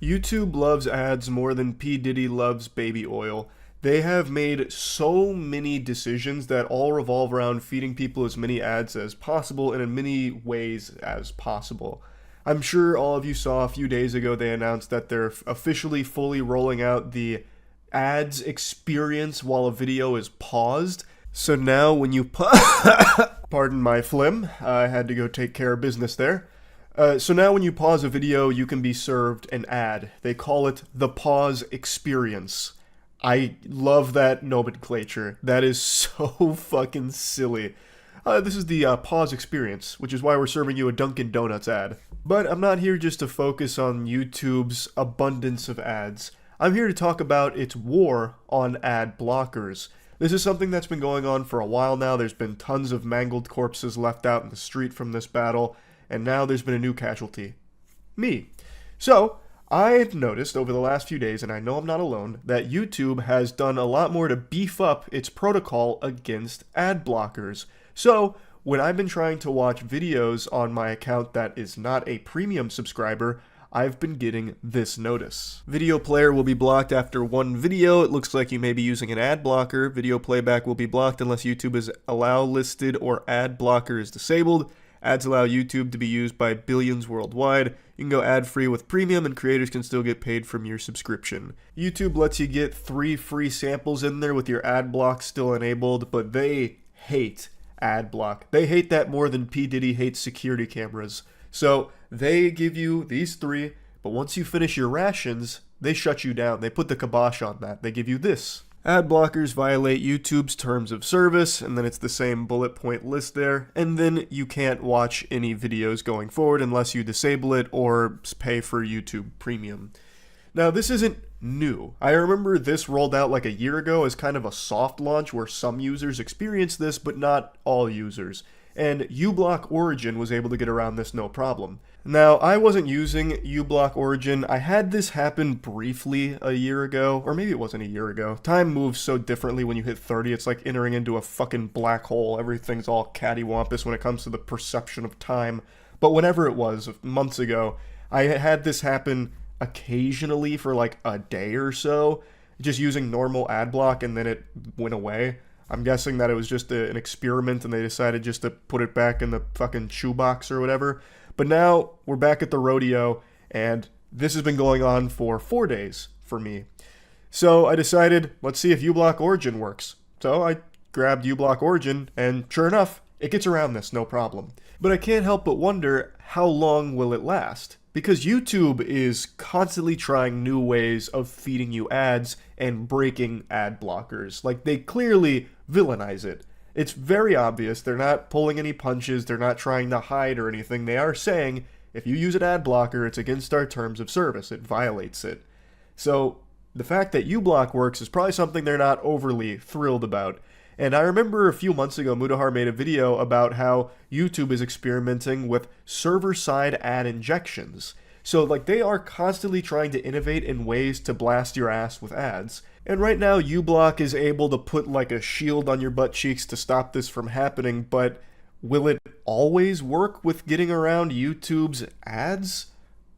YouTube loves ads more than P. Diddy loves baby oil. They have made so many decisions that all revolve around feeding people as many ads as possible and in many ways as possible. I'm sure all of you saw a few days ago they announced that they're officially fully rolling out the ads experience while a video is paused. So now when you pardon my phlegm, I had to go take care of business there. So now when you pause a video, you can be served an ad. They call it the pause experience. I love that nomenclature. That is so fucking silly. This is the pause experience, which is why we're serving you a Dunkin' Donuts ad. But I'm not here just to focus on YouTube's abundance of ads. I'm here to talk about its war on ad blockers. This is something that's been going on for a while now. There's been tons of mangled corpses left out in the street from this battle, and now there's been a new casualty. Me. So, I've noticed over the last few days, and I know I'm not alone, that YouTube has done a lot more to beef up its protocol against ad blockers. So, when I've been trying to watch videos on my account that is not a premium subscriber, I've been getting this notice. Video player will be blocked after one video. It looks like you may be using an ad blocker. Video playback will be blocked unless YouTube is allow listed or ad blocker is disabled. Ads allow YouTube to be used by billions worldwide. You can go ad-free with premium and creators can still get paid from your subscription. YouTube lets you get 3 free samples in there with your ad block still enabled, but they hate ad block. They hate that more than P. Diddy hates security cameras. So they give you these 3, but once you finish your rations, they shut you down. They put the kibosh on that. They give you this. Ad blockers violate YouTube's terms of service, and then it's the same bullet point list there, and then you can't watch any videos going forward unless you disable it or pay for YouTube Premium. Now, this isn't new. I remember this rolled out like a year ago as kind of a soft launch where some users experienced this, but not all users. And uBlock Origin was able to get around this no problem. Now, I wasn't using uBlock Origin. I had this happen briefly a year ago, or maybe it wasn't a year ago. Time moves so differently when you hit 30, it's like entering into a fucking black hole. Everything's all cattywampus when it comes to the perception of time. But whenever it was, months ago, I had this happen occasionally for like a day or so, just using normal ad block, and then it went away. I'm guessing that it was just an experiment and they decided just to put it back in the fucking shoebox or whatever. But now we're back at the rodeo and this has been going on for 4 days for me. So I decided, let's see if uBlock Origin works. So I grabbed uBlock Origin and sure enough, it gets around this no problem. But I can't help but wonder, how long will it last? Because YouTube is constantly trying new ways of feeding you ads and breaking ad blockers. Like, they clearly villainize it. It's very obvious. They're not pulling any punches. They're not trying to hide or anything. They are saying, if you use an ad blocker, it's against our terms of service. It violates it. So the fact that uBlock works is probably something they're not overly thrilled about. And I remember a few months ago, Mudahar made a video about how YouTube is experimenting with server-side ad injections. So, like, they are constantly trying to innovate in ways to blast your ass with ads. And right now, uBlock is able to put, like, a shield on your butt cheeks to stop this from happening, but will it always work with getting around YouTube's ads?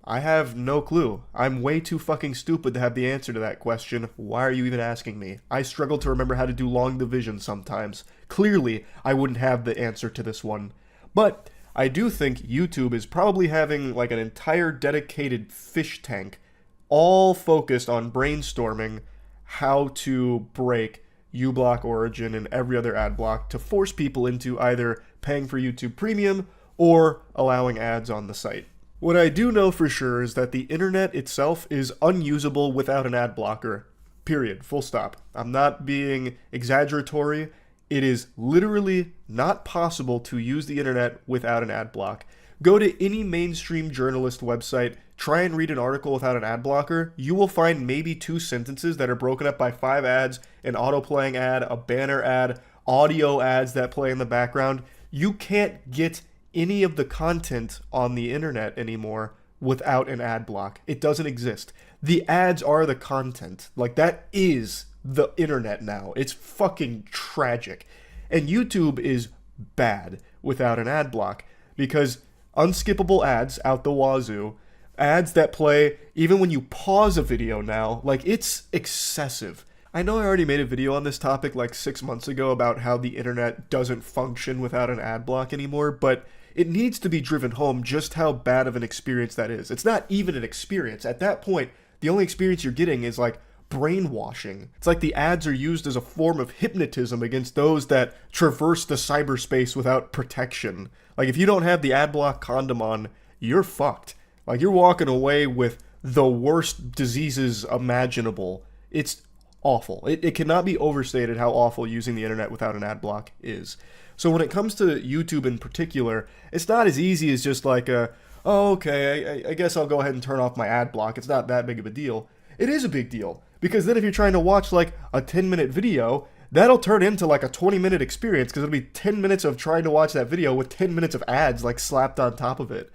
I have no clue. I'm way too fucking stupid to have the answer to that question. Why are you even asking me? I struggle to remember how to do long division sometimes. Clearly, I wouldn't have the answer to this one. But I do think YouTube is probably having like an entire dedicated fish tank all focused on brainstorming how to break uBlock Origin and every other ad block to force people into either paying for YouTube Premium or allowing ads on the site. What I do know for sure is that the internet itself is unusable without an ad blocker. Period. Full stop. I'm not being exaggeratory. It is literally not possible to use the internet without an ad block. Go to any mainstream journalist website, try and read an article without an ad blocker. You will find maybe 2 sentences that are broken up by 5 ads, an auto-playing ad, a banner ad, audio ads that play in the background. You can't get any of the content on the internet anymore without an ad block. It doesn't exist. The ads are the content. Like, that is the internet now. It's fucking tragic. And YouTube is bad without an ad block because unskippable ads out the wazoo, ads that play even when you pause a video now, like it's excessive. I know I already made a video on this topic like 6 months ago about how the internet doesn't function without an ad block anymore, but it needs to be driven home just how bad of an experience that is. It's not even an experience. At that point, the only experience you're getting is like brainwashing. It's like the ads are used as a form of hypnotism against those that traverse the cyberspace without protection. Like if you don't have the ad block condom on, you're fucked. Like you're walking away with the worst diseases imaginable. It's awful. It cannot be overstated how awful using the internet without an ad block is. So when it comes to YouTube in particular, it's not as easy as just like oh, okay, I guess I'll go ahead and turn off my ad block. It's not that big of a deal. It is a big deal. Because then if you're trying to watch like a 10-minute video, that'll turn into like a 20-minute experience because it'll be 10 minutes of trying to watch that video with 10 minutes of ads like slapped on top of it.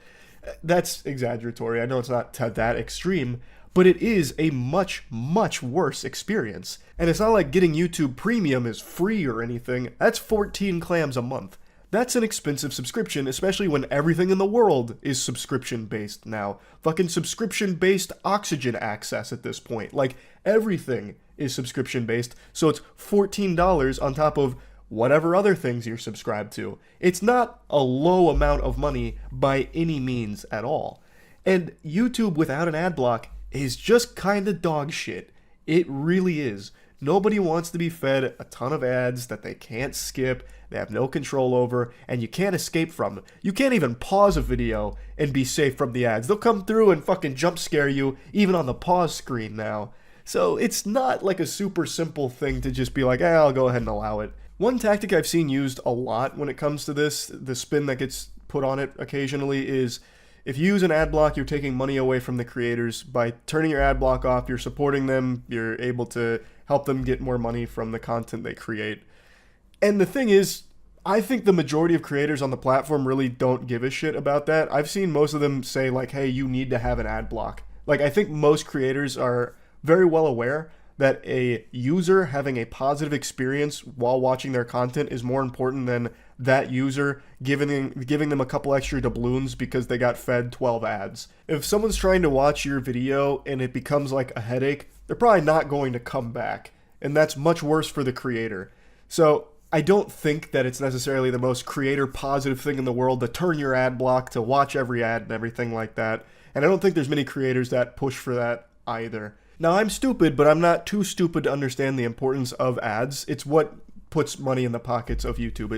That's exaggeratory. I know it's not to that extreme, but it is a much, much worse experience. And it's not like getting YouTube Premium is free or anything. That's 14 clams a month. That's an expensive subscription, especially when everything in the world is subscription-based now. Fucking subscription-based oxygen access at this point. Like, everything is subscription-based, so it's $14 on top of whatever other things you're subscribed to. It's not a low amount of money by any means at all. And YouTube without an ad block is just kinda dog shit. It really is. Nobody wants to be fed a ton of ads that they can't skip, they have no control over, and you can't escape from. You can't even pause a video and be safe from the ads. They'll come through and fucking jump scare you, even on the pause screen now. So it's not like a super simple thing to just be like, I'll go ahead and allow it. One tactic I've seen used a lot when it comes to this, the spin that gets put on it occasionally, is if you use an ad block, you're taking money away from the creators. By turning your ad block off, you're supporting them, you're able to help them get more money from the content they create. And the thing is, I think the majority of creators on the platform really don't give a shit about that. I've seen most of them say like, hey, you need to have an ad block. Like, I think most creators are very well aware that a user having a positive experience while watching their content is more important than that user giving them a couple extra doubloons because they got fed 12 ads. If someone's trying to watch your video and it becomes like a headache, they're probably not going to come back. And that's much worse for the creator. So I don't think that it's necessarily the most creator positive thing in the world to turn your ad block, to watch every ad and everything like that. And I don't think there's many creators that push for that either. Now, I'm stupid, but I'm not too stupid to understand the importance of ads. It's what puts money in the pockets of YouTube.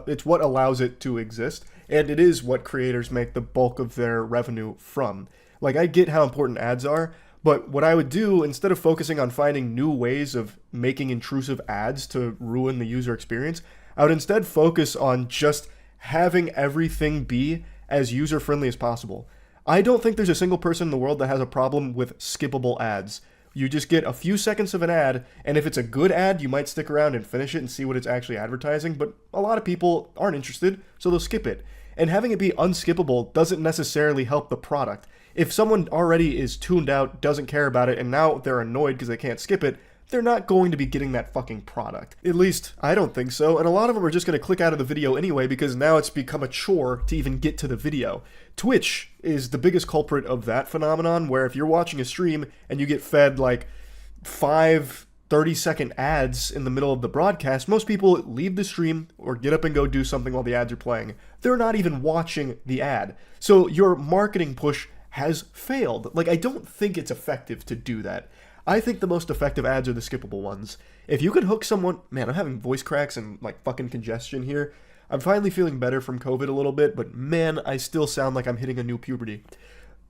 It's what allows it to exist, and it is what creators make the bulk of their revenue from. Like, I get how important ads are, but what I would do, instead of focusing on finding new ways of making intrusive ads to ruin the user experience, I would instead focus on just having everything be as user-friendly as possible. I don't think there's a single person in the world that has a problem with skippable ads. You just get a few seconds of an ad, and if it's a good ad, you might stick around and finish it and see what it's actually advertising, but a lot of people aren't interested, so they'll skip it. And having it be unskippable doesn't necessarily help the product. If someone already is tuned out, doesn't care about it, and now they're annoyed because they can't skip it, they're not going to be getting that fucking product. At least, I don't think so, and a lot of them are just going to click out of the video anyway because now it's become a chore to even get to the video. Twitch is the biggest culprit of that phenomenon, where if you're watching a stream and you get fed like 5 30-second ads in the middle of the broadcast, most people leave the stream or get up and go do something while the ads are playing. They're not even watching the ad. So your marketing push has failed. Like, I don't think it's effective to do that. I think the most effective ads are the skippable ones. If you could hook someone... Man, I'm having voice cracks and like fucking congestion here. I'm finally feeling better from COVID a little bit, but man, I still sound like I'm hitting a new puberty.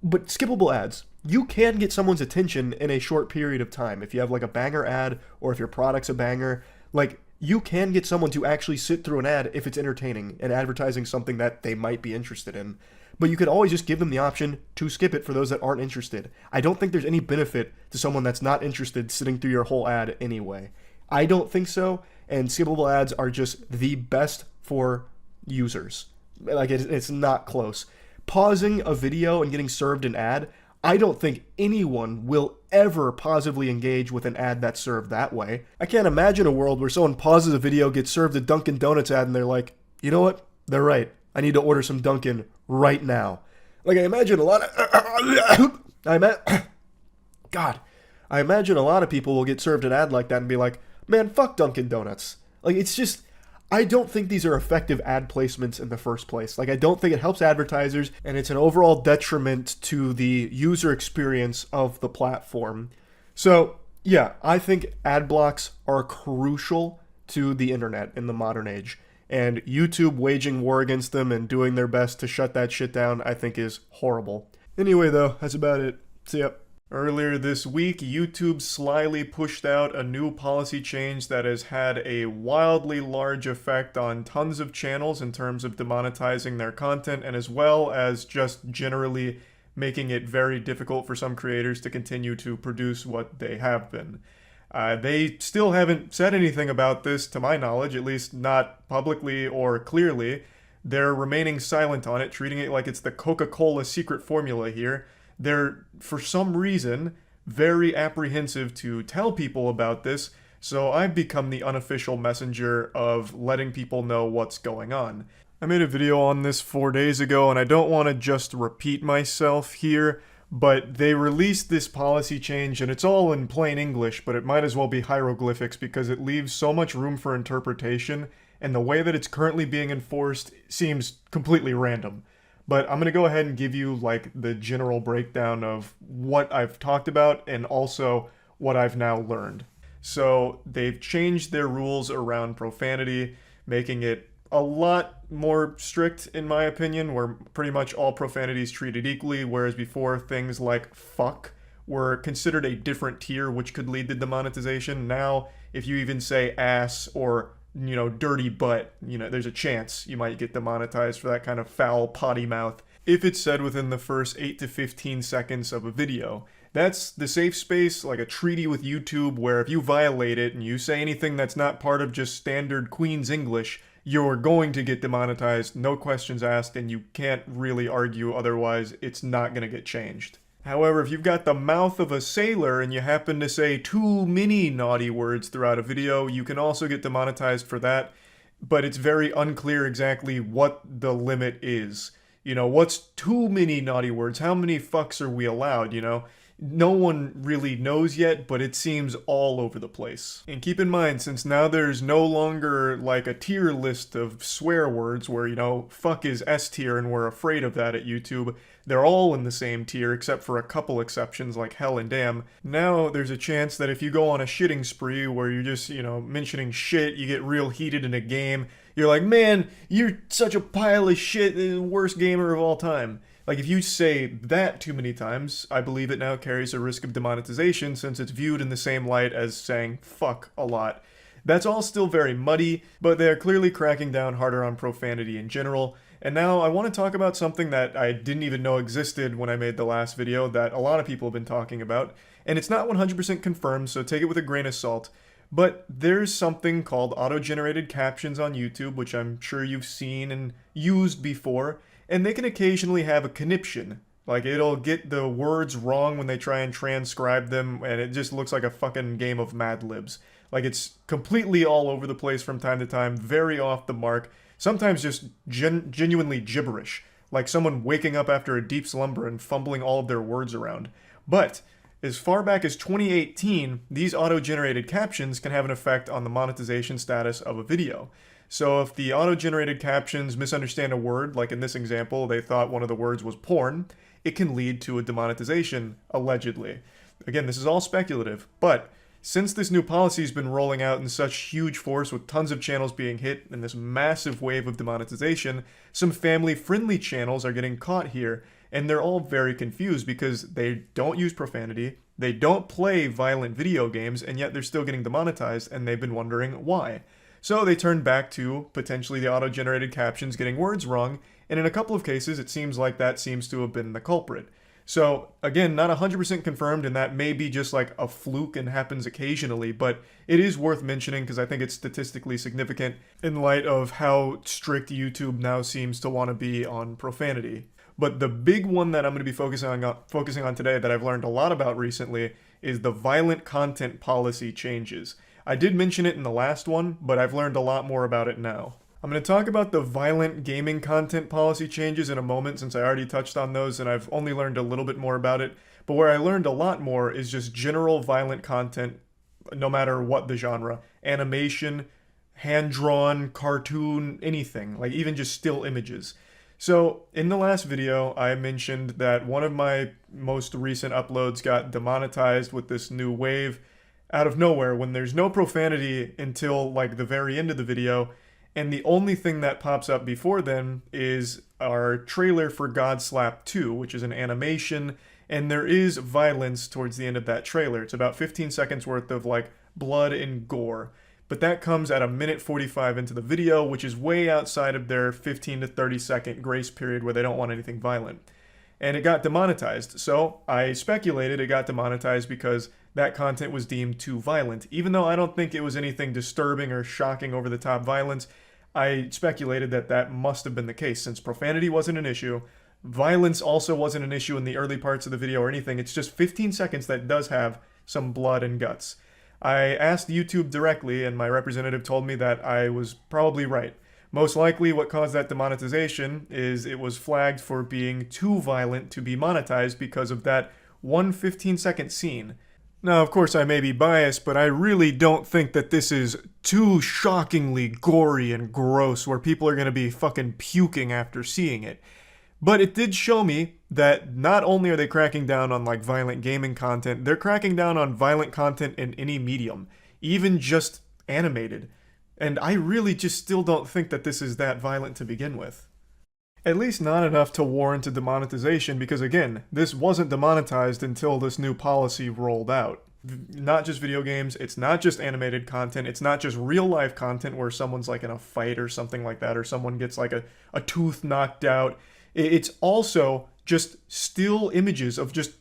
But skippable ads, you can get someone's attention in a short period of time. If you have like a banger ad, or if your product's a banger, like, you can get someone to actually sit through an ad if it's entertaining and advertising something that they might be interested in. But you could always just give them the option to skip it for those that aren't interested. I don't think there's any benefit to someone that's not interested sitting through your whole ad anyway. I don't think so, and skippable ads are just the best for users. Like, it's not close. Pausing a video and getting served an ad, I don't think anyone will ever positively engage with an ad that's served that way. I can't imagine a world where someone pauses a video, gets served a Dunkin' Donuts ad, and they're like, you know what? They're right. I need to order some Dunkin' right now. Like I imagine a lot of God, I imagine a lot of people will get served an ad like that and be like, man, fuck Dunkin' Donuts. Like, it's just, I don't think these are effective ad placements in the first place. Like, I don't think it helps advertisers, and it's an overall detriment to the user experience of the platform. So, yeah, I think ad blocks are crucial to the internet in the modern age. And YouTube waging war against them and doing their best to shut that shit down, I think is horrible. Anyway, though, that's about it. See ya. Earlier this week, YouTube slyly pushed out a new policy change that has had a wildly large effect on tons of channels in terms of demonetizing their content, and as well as just generally making it very difficult for some creators to continue to produce what they have been. They still haven't said anything about this, to my knowledge, at least not publicly or clearly. They're remaining silent on it, treating it like it's the Coca-Cola secret formula here. They're, for some reason, very apprehensive to tell people about this, so I've become the unofficial messenger of letting people know what's going on. I made a video on this 4 days ago, and I don't want to just repeat myself here, but they released this policy change, and it's all in plain English, but it might as well be hieroglyphics because it leaves so much room for interpretation, and the way that it's currently being enforced seems completely random. But I'm going to go ahead and give you like the general breakdown of what I've talked about and also what I've now learned. So they've changed their rules around profanity, making it a lot more strict in my opinion, where pretty much all profanity is treated equally, whereas before things like fuck were considered a different tier which could lead to demonetization. Now, if you even say ass or dirty butt, there's a chance you might get demonetized for that kind of foul potty mouth if it's said within the first 8 to 15 seconds of a video. That's the safe space, like a treaty with YouTube, where if you violate it and you say anything that's not part of just standard Queen's English, you're going to get demonetized, no questions asked, and you can't really argue otherwise. It's not going to get changed. However, if you've got the mouth of a sailor and you happen to say too many naughty words throughout a video, you can also get demonetized for that, but it's very unclear exactly what the limit is. What's too many naughty words? How many fucks are we allowed, No one really knows yet, but it seems all over the place. And keep in mind, since now there's no longer like a tier list of swear words where, fuck is S tier and we're afraid of that at YouTube, they're all in the same tier except for a couple exceptions like hell and damn. Now there's a chance that if you go on a shitting spree where you're just, mentioning shit, you get real heated in a game, you're like, man, you're such a pile of shit, the worst gamer of all time. Like, if you say that too many times, I believe it now carries a risk of demonetization since it's viewed in the same light as saying fuck a lot. That's all still very muddy, but they're clearly cracking down harder on profanity in general. And now I want to talk about something that I didn't even know existed when I made the last video that a lot of people have been talking about. And it's not 100% confirmed, so take it with a grain of salt. But there's something called auto-generated captions on YouTube, which I'm sure you've seen and used before. And they can occasionally have a conniption. Like, it'll get the words wrong when they try and transcribe them, and it just looks like a fucking game of Mad Libs. Like, it's completely all over the place from time to time, very off the mark, sometimes just genuinely gibberish, like someone waking up after a deep slumber and fumbling all of their words around. But as far back as 2018, these auto-generated captions can have an effect on the monetization status of a video. So if the auto-generated captions misunderstand a word, like in this example, they thought one of the words was porn, it can lead to a demonetization, allegedly. Again, this is all speculative, but since this new policy has been rolling out in such huge force with tons of channels being hit and this massive wave of demonetization, some family-friendly channels are getting caught here, and they're all very confused because they don't use profanity, they don't play violent video games, and yet they're still getting demonetized, and they've been wondering why. So they turned back to potentially the auto-generated captions getting words wrong, and in a couple of cases it seems like that seems to have been the culprit. So again, not 100% confirmed, and that may be just like a fluke and happens occasionally, but it is worth mentioning because I think it's statistically significant in light of how strict YouTube now seems to want to be on profanity. But the big one that I'm going to be focusing on today that I've learned a lot about recently is the violent content policy changes. I did mention it in the last one, but I've learned a lot more about it now. I'm going to talk about the violent gaming content policy changes in a moment since I already touched on those and I've only learned a little bit more about it. But where I learned a lot more is just general violent content, no matter what the genre. Animation, hand-drawn, cartoon, anything. Like even just still images. So in the last video, I mentioned that one of my most recent uploads got demonetized with this new wave out of nowhere when there's no profanity until like the very end of the video. And the only thing that pops up before then is our trailer for God Slap 2, which is an animation, and there is violence towards the end of that trailer. It's about 15 seconds worth of like blood and gore. But that comes at a minute 45 into the video, which is way outside of their 15 to 30 second grace period where they don't want anything violent. And it got demonetized. So I speculated it got demonetized because that content was deemed too violent. Even though I don't think it was anything disturbing or shocking over the top violence, I speculated that that must have been the case since profanity wasn't an issue. Violence also wasn't an issue in the early parts of the video or anything. It's just 15 seconds that does have some blood and guts. I asked YouTube directly and my representative told me that I was probably right. Most likely what caused that demonetization is it was flagged for being too violent to be monetized because of that one 15-second scene. Now, of course, I may be biased, but I really don't think that this is too shockingly gory and gross where people are going to be fucking puking after seeing it. But it did show me that not only are they cracking down on like violent gaming content, they're cracking down on violent content in any medium, even just animated. And I really just still don't think that this is that violent to begin with. At least not enough to warrant a demonetization because again, this wasn't demonetized until this new policy rolled out. Not just video games, it's not just animated content, it's not just real life content where someone's like in a fight or something like that, or someone gets like a tooth knocked out. It's also just still images of just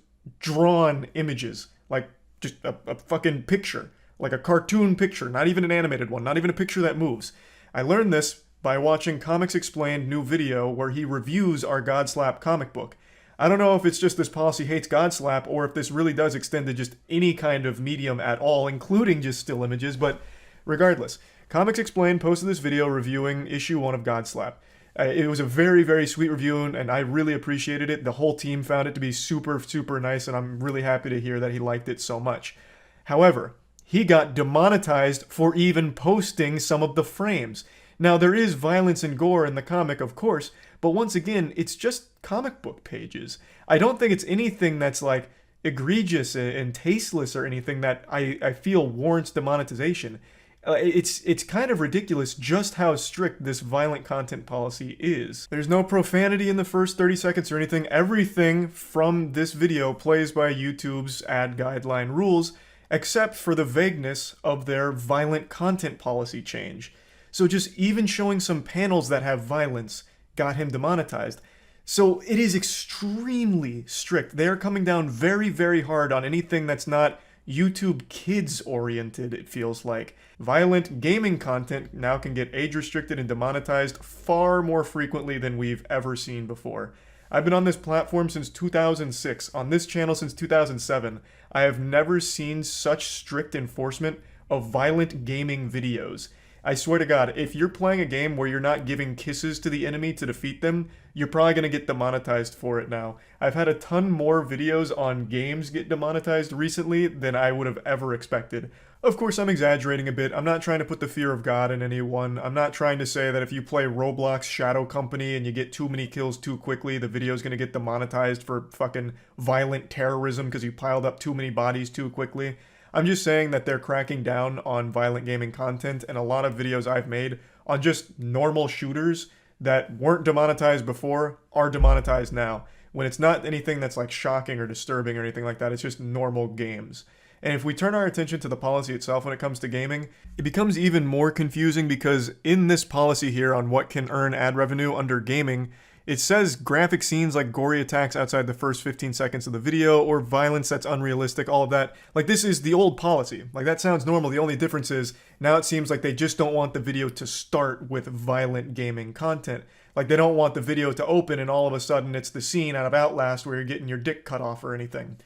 drawn images, like just a fucking picture, like a cartoon picture, not even an animated one, not even a picture that moves. I learned this by watching Comics Explained new video where he reviews our God Slap comic book. I don't know if it's just this policy hates God Slap or if this really does extend to just any kind of medium at all, including just still images, but regardless, Comics Explained posted this video reviewing issue 1 of God Slap. It was a very, very sweet review and I really appreciated it. The whole team found it to be super, super nice and I'm really happy to hear that he liked it so much. However, he got demonetized for even posting some of the frames. Now, there is violence and gore in the comic, of course, but once again, it's just comic book pages. I don't think it's anything that's like egregious and tasteless or anything that I feel warrants demonetization. It's kind of ridiculous just how strict this violent content policy is. There's no profanity in the first 30 seconds or anything. Everything from this video plays by YouTube's ad guideline rules, except for the vagueness of their violent content policy change. So just even showing some panels that have violence got him demonetized. So it is extremely strict. They are coming down very, very hard on anything that's not YouTube Kids oriented, it feels like. Violent gaming content now can get age restricted and demonetized far more frequently than we've ever seen before. I've been on this platform since 2006, on this channel since 2007. I have never seen such strict enforcement of violent gaming videos. I swear to God, if you're playing a game where you're not giving kisses to the enemy to defeat them, you're probably going to get demonetized for it now. I've had a ton more videos on games get demonetized recently than I would have ever expected. Of course, I'm exaggerating a bit. I'm not trying to put the fear of God in anyone. I'm not trying to say that if you play Roblox Shadow Company and you get too many kills too quickly, the video's going to get demonetized for fucking violent terrorism because you piled up too many bodies too quickly. I'm just saying that they're cracking down on violent gaming content, and a lot of videos I've made on just normal shooters that weren't demonetized before are demonetized now. When it's not anything that's like shocking or disturbing or anything like that, it's just normal games. And if we turn our attention to the policy itself when it comes to gaming, it becomes even more confusing because in this policy here on what can earn ad revenue under gaming, it says graphic scenes like gory attacks outside the first 15 seconds of the video or violence that's unrealistic, all of that. Like, this is the old policy. Like, that sounds normal. The only difference is now it seems like they just don't want the video to start with violent gaming content. Like, they don't want the video to open and all of a sudden it's the scene out of Outlast where you're getting your dick cut off or anything.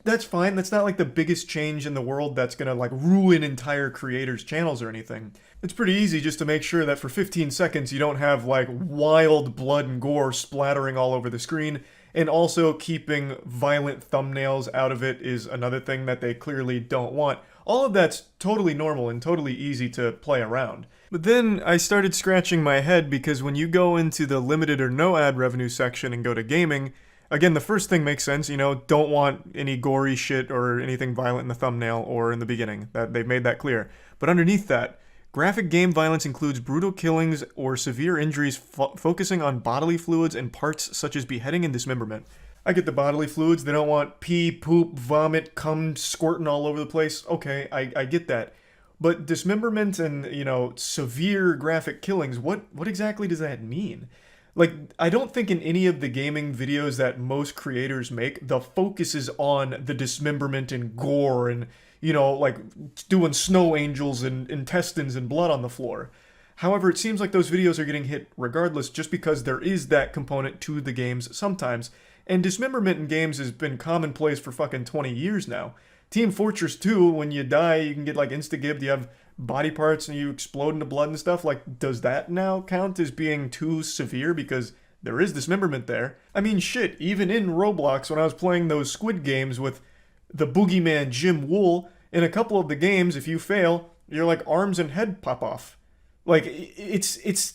That's fine. That's not like the biggest change in the world that's gonna like ruin entire creators' channels or anything. It's pretty easy just to make sure that for 15 seconds you don't have like wild blood and gore splattering all over the screen. And also keeping violent thumbnails out of it is another thing that they clearly don't want. All of that's totally normal and totally easy to play around. But then I started scratching my head because when you go into the limited or no ad revenue section and go to gaming, again, the first thing makes sense, don't want any gory shit or anything violent in the thumbnail or in the beginning. That they've made that clear. But underneath that, graphic game violence includes brutal killings or severe injuries focusing on bodily fluids and parts such as beheading and dismemberment. I get the bodily fluids. They don't want pee, poop, vomit, cum squirting all over the place. Okay, I get that. But dismemberment and, severe graphic killings, what exactly does that mean? Like, I don't think in any of the gaming videos that most creators make, the focus is on the dismemberment and gore and, like doing snow angels and intestines and blood on the floor. However, it seems like those videos are getting hit regardless just because there is that component to the games sometimes. And dismemberment in games has been commonplace for fucking 20 years now. Team Fortress 2, when you die, you can get like insta-gibbed, you have body parts and you explode into blood and stuff. Like, does that now count as being too severe because there is dismemberment there? I mean, shit, even in Roblox, when I was playing those Squid games with the boogeyman Jim Wool, in a couple of the games, if you fail, your like arms and head pop off. Like, it's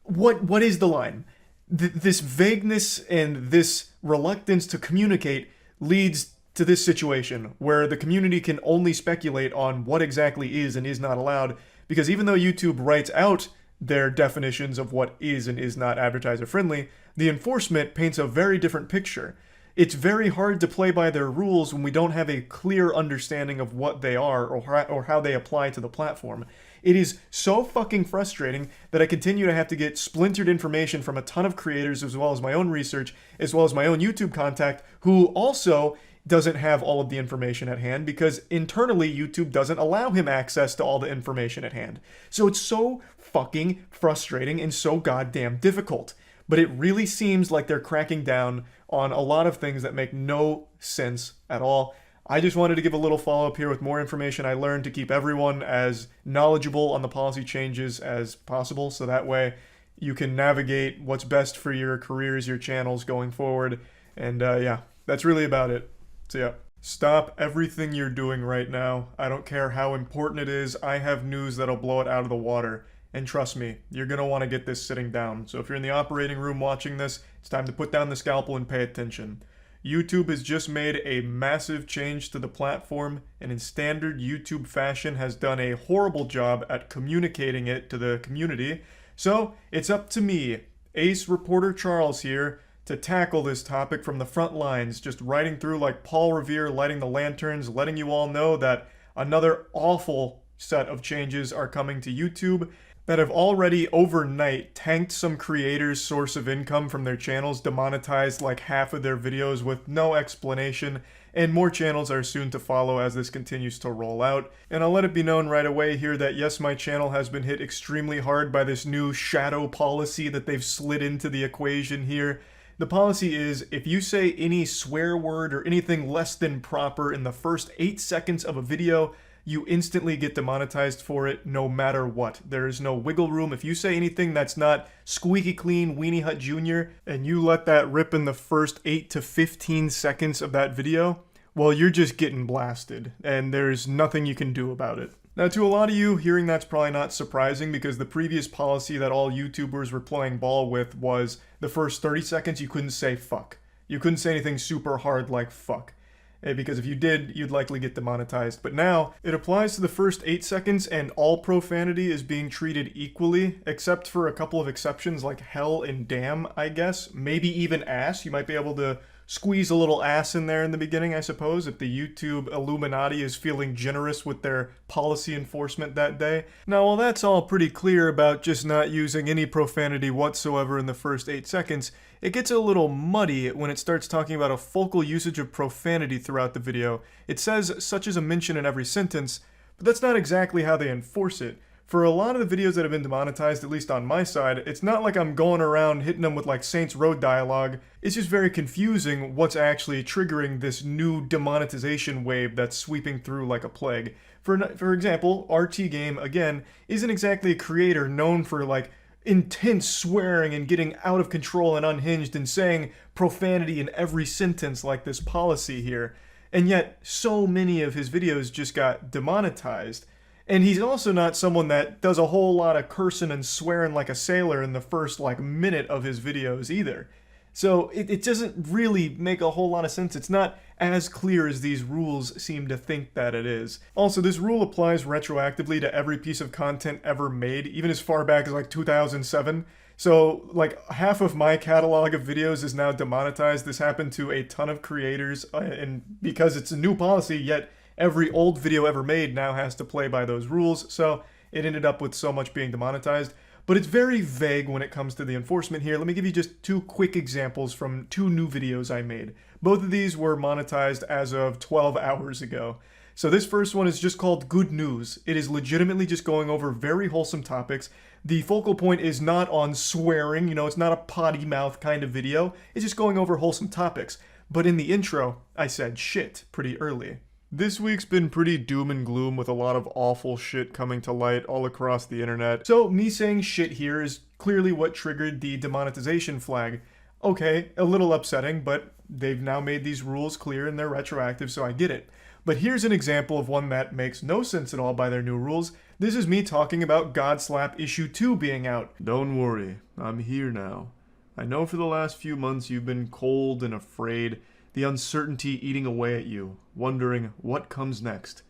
what is the line? This vagueness and this reluctance to communicate leads to this situation where the community can only speculate on what exactly is and is not allowed, because even though YouTube writes out their definitions of what is and is not advertiser friendly, the enforcement paints a very different picture. It's very hard to play by their rules when we don't have a clear understanding of what they are or how they apply to the platform. It is so fucking frustrating that I continue to have to get splintered information from a ton of creators, as well as my own research, as well as my own YouTube contact, who also doesn't have all of the information at hand because internally YouTube doesn't allow him access to all the information at hand. So it's so fucking frustrating and so goddamn difficult. But it really seems like they're cracking down on a lot of things that make no sense at all. I just wanted to give a little follow-up here with more information I learned to keep everyone as knowledgeable on the policy changes as possible, so that way you can navigate what's best for your careers, your channels going forward. And yeah, that's really about it. So yeah, stop everything you're doing right now. I don't care how important it is. I have news that'll blow it out of the water. And trust me, you're going to want to get this sitting down. So if you're in the operating room watching this, it's time to put down the scalpel and pay attention. YouTube has just made a massive change to the platform, and in standard YouTube fashion has done a horrible job at communicating it to the community. So it's up to me, Ace Reporter Charles here, to tackle this topic from the front lines, just riding through like Paul Revere lighting the lanterns, letting you all know that another awful set of changes are coming to YouTube that have already overnight tanked some creators' source of income from their channels, demonetized like half of their videos with no explanation, and more channels are soon to follow as this continues to roll out. And I'll let it be known right away here that yes, my channel has been hit extremely hard by this new shadow policy that they've slid into the equation here. The policy is, if you say any swear word or anything less than proper in the first 8 seconds of a video, you instantly get demonetized for it no matter what. There is no wiggle room. If you say anything that's not squeaky clean Weenie Hut Jr. and you let that rip in the first 8 to 15 seconds of that video, well, you're just getting blasted, and there's nothing you can do about it. Now, to a lot of you, hearing that's probably not surprising because the previous policy that all YouTubers were playing ball with was the first 30 seconds you couldn't say fuck. You couldn't say anything super hard like fuck. Because if you did, you'd likely get demonetized. But now, it applies to the first 8 seconds and all profanity is being treated equally, except for a couple of exceptions like hell and damn, I guess. Maybe even ass. You might be able to squeeze a little ass in there in the beginning, I suppose, if the YouTube Illuminati is feeling generous with their policy enforcement that day. Now, while that's all pretty clear about just not using any profanity whatsoever in the first 8 seconds, it gets a little muddy when it starts talking about a focal usage of profanity throughout the video. It says such as a mention in every sentence, but that's not exactly how they enforce it. For a lot of the videos that have been demonetized, at least on my side, it's not like I'm going around hitting them with like Saints Row dialogue. It's just very confusing what's actually triggering this new demonetization wave that's sweeping through like a plague. For example, RT Game, again, isn't exactly a creator known for like intense swearing and getting out of control and unhinged and saying profanity in every sentence like this policy here. And yet, so many of his videos just got demonetized. And he's also not someone that does a whole lot of cursing and swearing like a sailor in the first like minute of his videos either. So it doesn't really make a whole lot of sense. It's not as clear as these rules seem to think that it is. Also, this rule applies retroactively to every piece of content ever made, even as far back as like 2007. So like half of my catalog of videos is now demonetized. This happened to a ton of creators, and because it's a new policy, yet every old video ever made now has to play by those rules, so it ended up with so much being demonetized. But it's very vague when it comes to the enforcement here. Let me give you just two quick examples from two new videos I made. Both of these were monetized as of 12 hours ago. So this first one is just called Good News. It is legitimately just going over very wholesome topics. The focal point is not on swearing, you know, it's not a potty mouth kind of video. It's just going over wholesome topics. But in the intro, I said shit pretty early. This week's been pretty doom and gloom with a lot of awful shit coming to light all across the internet. So me saying shit here is clearly what triggered the demonetization flag. Okay, a little upsetting, but they've now made these rules clear and they're retroactive, so I get it. But here's an example of one that makes no sense at all by their new rules. This is me talking about Godslap Issue 2 being out. Don't worry, I'm here now. I know for the last few months you've been cold and afraid, the uncertainty eating away at you, wondering what comes next.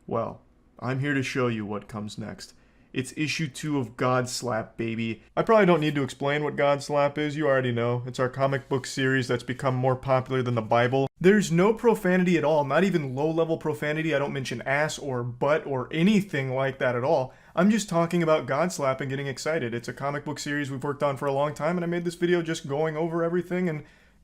Well, I'm here to show you what comes next. It's issue 2 of Godslap, baby. I probably don't need to explain what Godslap is, you already know. It's our comic book series that's become more popular than the Bible. There's no profanity at all, not even low-level profanity. I don't mention ass or butt or anything like that at all. I'm just talking about Godslap and getting excited. It's a comic book series we've worked on for a long time, and I made this video just going over everything and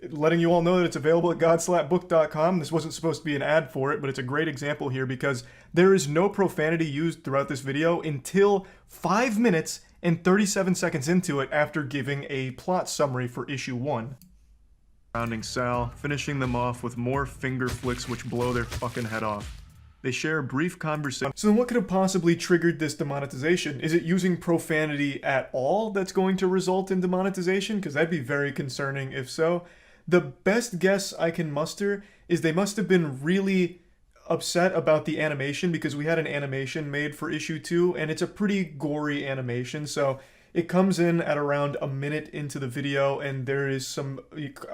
letting you all know that it's available at godslapbook.com. This wasn't supposed to be an ad for it, but it's a great example here because there is no profanity used throughout this video until 5 minutes and 37 seconds into it after giving a plot summary for issue 1. Surrounding Sal, finishing them off with more finger flicks which blow their fucking head off. They share a brief conversation. So then what could have possibly triggered this demonetization? Is it using profanity at all that's going to result in demonetization? Because that'd be very concerning if so. The best guess I can muster is they must have been really upset about the animation because we had an animation made for issue 2 and it's a pretty gory animation. So it comes in at around a minute into the video and there is some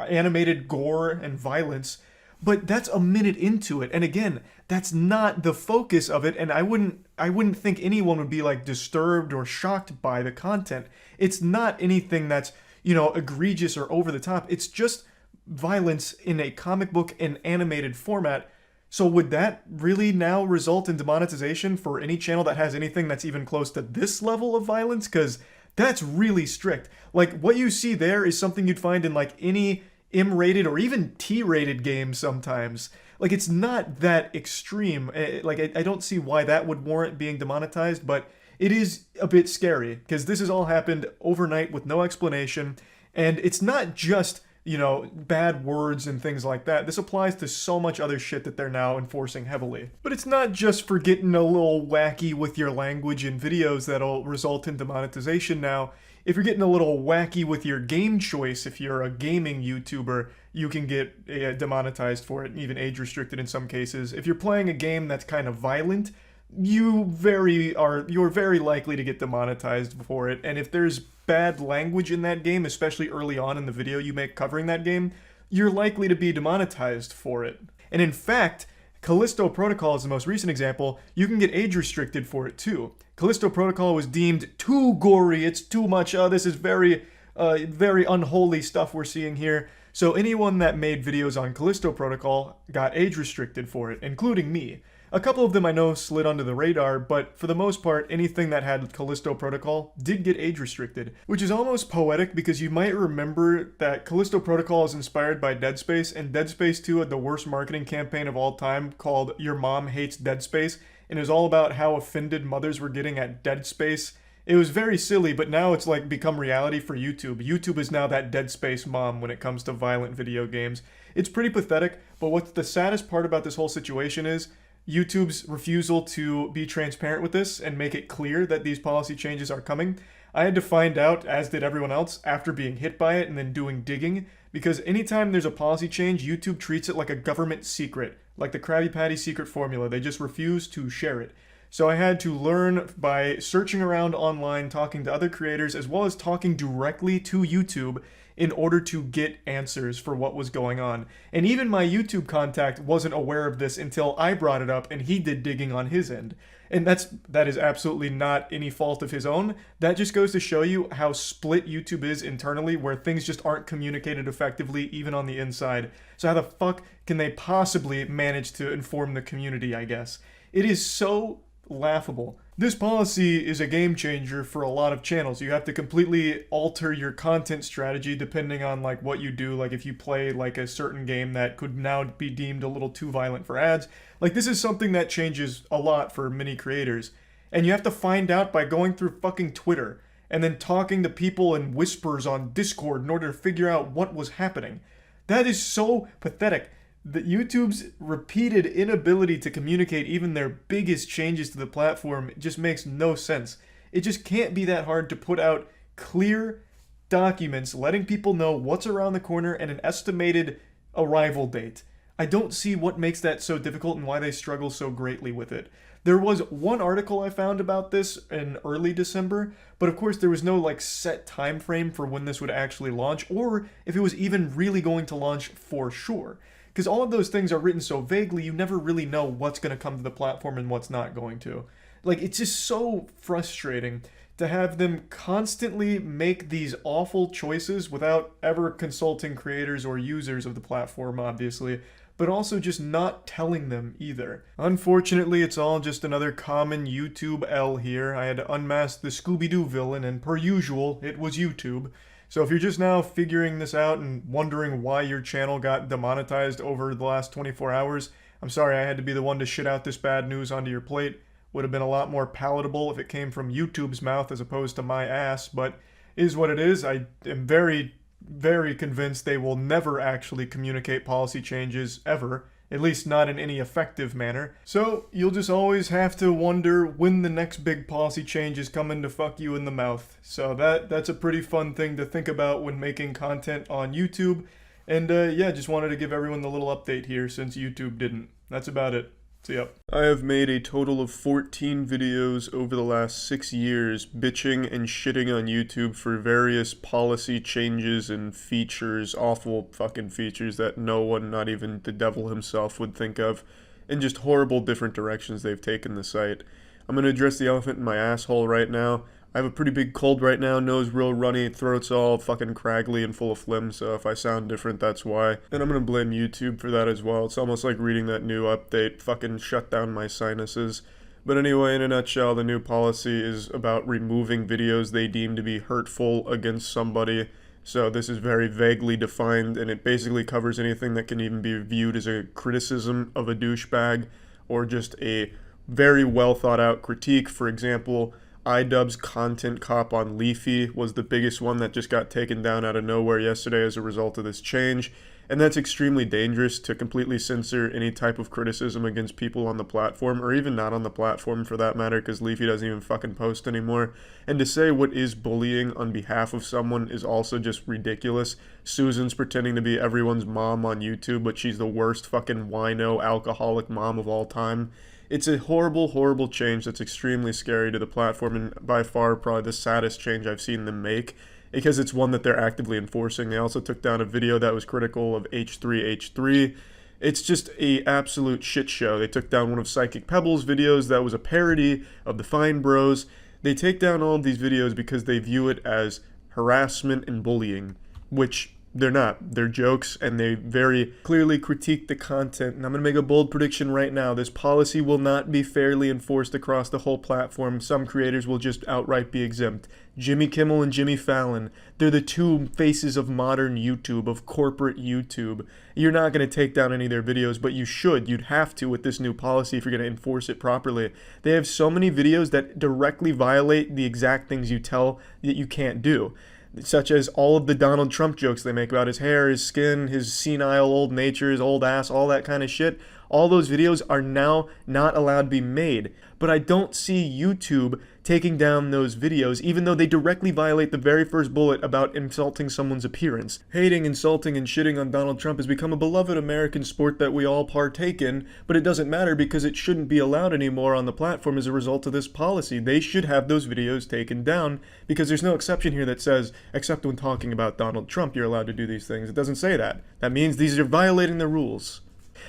animated gore and violence, but that's a minute into it. And again, that's not the focus of it. And I wouldn't think anyone would be like disturbed or shocked by the content. It's not anything that's, you know, egregious or over the top. It's just violence in a comic book and animated format. So would that really now result in demonetization for any channel that has anything that's even close to this level of violence? Because that's really strict. Like what you see there is something you'd find in like any M-rated or even T-rated game sometimes. Like it's not that extreme. Like I don't see why that would warrant being demonetized, but it is a bit scary because this has all happened overnight with no explanation. And it's not just, you know, bad words and things like that. This applies to so much other shit that they're now enforcing heavily. But it's not just for getting a little wacky with your language in videos that'll result in demonetization now. If you're getting a little wacky with your game choice, if you're a gaming YouTuber, you can get demonetized for it, even age restricted in some cases. If you're playing a game that's kind of violent, you're very likely to get demonetized for it. And if there's bad language in that game, especially early on in the video you make covering that game, you're likely to be demonetized for it. And in fact, Callisto Protocol is the most recent example. You can get age restricted for it too. Callisto Protocol was deemed too gory, it's too much, this is very unholy stuff we're seeing here. So anyone that made videos on Callisto Protocol got age restricted for it, including me. A couple of them I know slid under the radar, but for the most part, anything that had Callisto Protocol did get age restricted, which is almost poetic because you might remember that Callisto Protocol is inspired by Dead Space, and Dead Space 2 had the worst marketing campaign of all time called Your Mom Hates Dead Space, and it was all about how offended mothers were getting at Dead Space. It was very silly, but now it's like become reality for YouTube. YouTube is now that Dead Space mom when it comes to violent video games. It's pretty pathetic, but what's the saddest part about this whole situation is YouTube's refusal to be transparent with this and make it clear that these policy changes are coming. I had to find out, as did everyone else, after being hit by it and then doing digging, because anytime there's a policy change, YouTube treats it like a government secret, like the Krabby Patty secret formula. They just refuse to share it. So I had to learn by searching around online, talking to other creators, as well as talking directly to YouTube in order to get answers for what was going on. And even my YouTube contact wasn't aware of this until I brought it up and he did digging on his end. And that is absolutely not any fault of his own. That just goes to show you how split YouTube is internally, where things just aren't communicated effectively even on the inside. So how the fuck can they possibly manage to inform the community, I guess? It is so laughable. This policy is a game changer for a lot of channels. You have to completely alter your content strategy depending on like what you do. Like if you play like a certain game that could now be deemed a little too violent for ads. Like this is something that changes a lot for many creators. And you have to find out by going through fucking Twitter and then talking to people in whispers on Discord in order to figure out what was happening. That is so pathetic. The YouTube's repeated inability to communicate even their biggest changes to the platform just makes no sense. It just can't be that hard to put out clear documents letting people know what's around the corner and an estimated arrival date. I don't see what makes that so difficult and why they struggle so greatly with it. There was one article I found about this in early December, but of course there was no like set time frame for when this would actually launch or if it was even really going to launch for sure. Because all of those things are written so vaguely, you never really know what's going to come to the platform and what's not going to. Like, it's just so frustrating to have them constantly make these awful choices without ever consulting creators or users of the platform, obviously, but also just not telling them either. Unfortunately, it's all just another common YouTube L here. I had to unmask the Scooby-Doo villain, and per usual, it was YouTube. So if you're just now figuring this out and wondering why your channel got demonetized over the last 24 hours, I'm sorry I had to be the one to shit out this bad news onto your plate. Would have been a lot more palatable if it came from YouTube's mouth as opposed to my ass, but it is what it is. I am very, very convinced they will never actually communicate policy changes ever. At least not in any effective manner. So you'll just always have to wonder when the next big policy change is coming to fuck you in the mouth. So that's a pretty fun thing to think about when making content on YouTube. And yeah, just wanted to give everyone the little update here since YouTube didn't. That's about it. So yep. I have made a total of 14 videos over the last 6 years bitching and shitting on YouTube for various policy changes and features, awful fucking features that no one, not even the devil himself, would think of, and just horrible different directions they've taken the site. I'm going to address the elephant in my asshole right now. I have a pretty big cold right now, nose real runny, throat's all fucking craggly and full of phlegm, so if I sound different, that's why. And I'm gonna blame YouTube for that as well. It's almost like reading that new update fucking shut down my sinuses. But anyway, in a nutshell, the new policy is about removing videos they deem to be hurtful against somebody. So this is very vaguely defined, and it basically covers anything that can even be viewed as a criticism of a douchebag, or just a very well thought out critique. For example, iDubbbz's content cop on Leafy was the biggest one that just got taken down out of nowhere yesterday as a result of this change. And that's extremely dangerous, to completely censor any type of criticism against people on the platform, or even not on the platform for that matter, because Leafy doesn't even fucking post anymore. And to say what is bullying on behalf of someone is also just ridiculous. Susan's pretending to be everyone's mom on YouTube, but she's the worst fucking wino alcoholic mom of all time. It's a horrible, horrible change that's extremely scary to the platform, and by far probably the saddest change I've seen them make, because it's one that they're actively enforcing. They also took down a video that was critical of H3H3. It's just a absolute shit show. They took down one of Psychic Pebble's videos that was a parody of the Fine Bros. They take down all of these videos because they view it as harassment and bullying, which They're not. They're jokes, and they very clearly critique the content. And I'm going to make a bold prediction right now. This policy will not be fairly enforced across the whole platform. Some creators will just outright be exempt. Jimmy Kimmel and Jimmy Fallon, they're the two faces of modern YouTube, of corporate YouTube. You're not going to take down any of their videos, but you should. You'd have to with this new policy if you're going to enforce it properly. They have so many videos that directly violate the exact things you tell that you can't do, such as all of the Donald Trump jokes they make about his hair, his skin, his senile old nature, his old ass, all that kind of shit. All those videos are now not allowed to be made. But I don't see YouTube taking down those videos, even though they directly violate the very first bullet about insulting someone's appearance. Hating, insulting, and shitting on Donald Trump has become a beloved American sport that we all partake in, but it doesn't matter because it shouldn't be allowed anymore on the platform as a result of this policy. They should have those videos taken down because there's no exception here that says, except when talking about Donald Trump, you're allowed to do these things. It doesn't say that. That means these are violating the rules.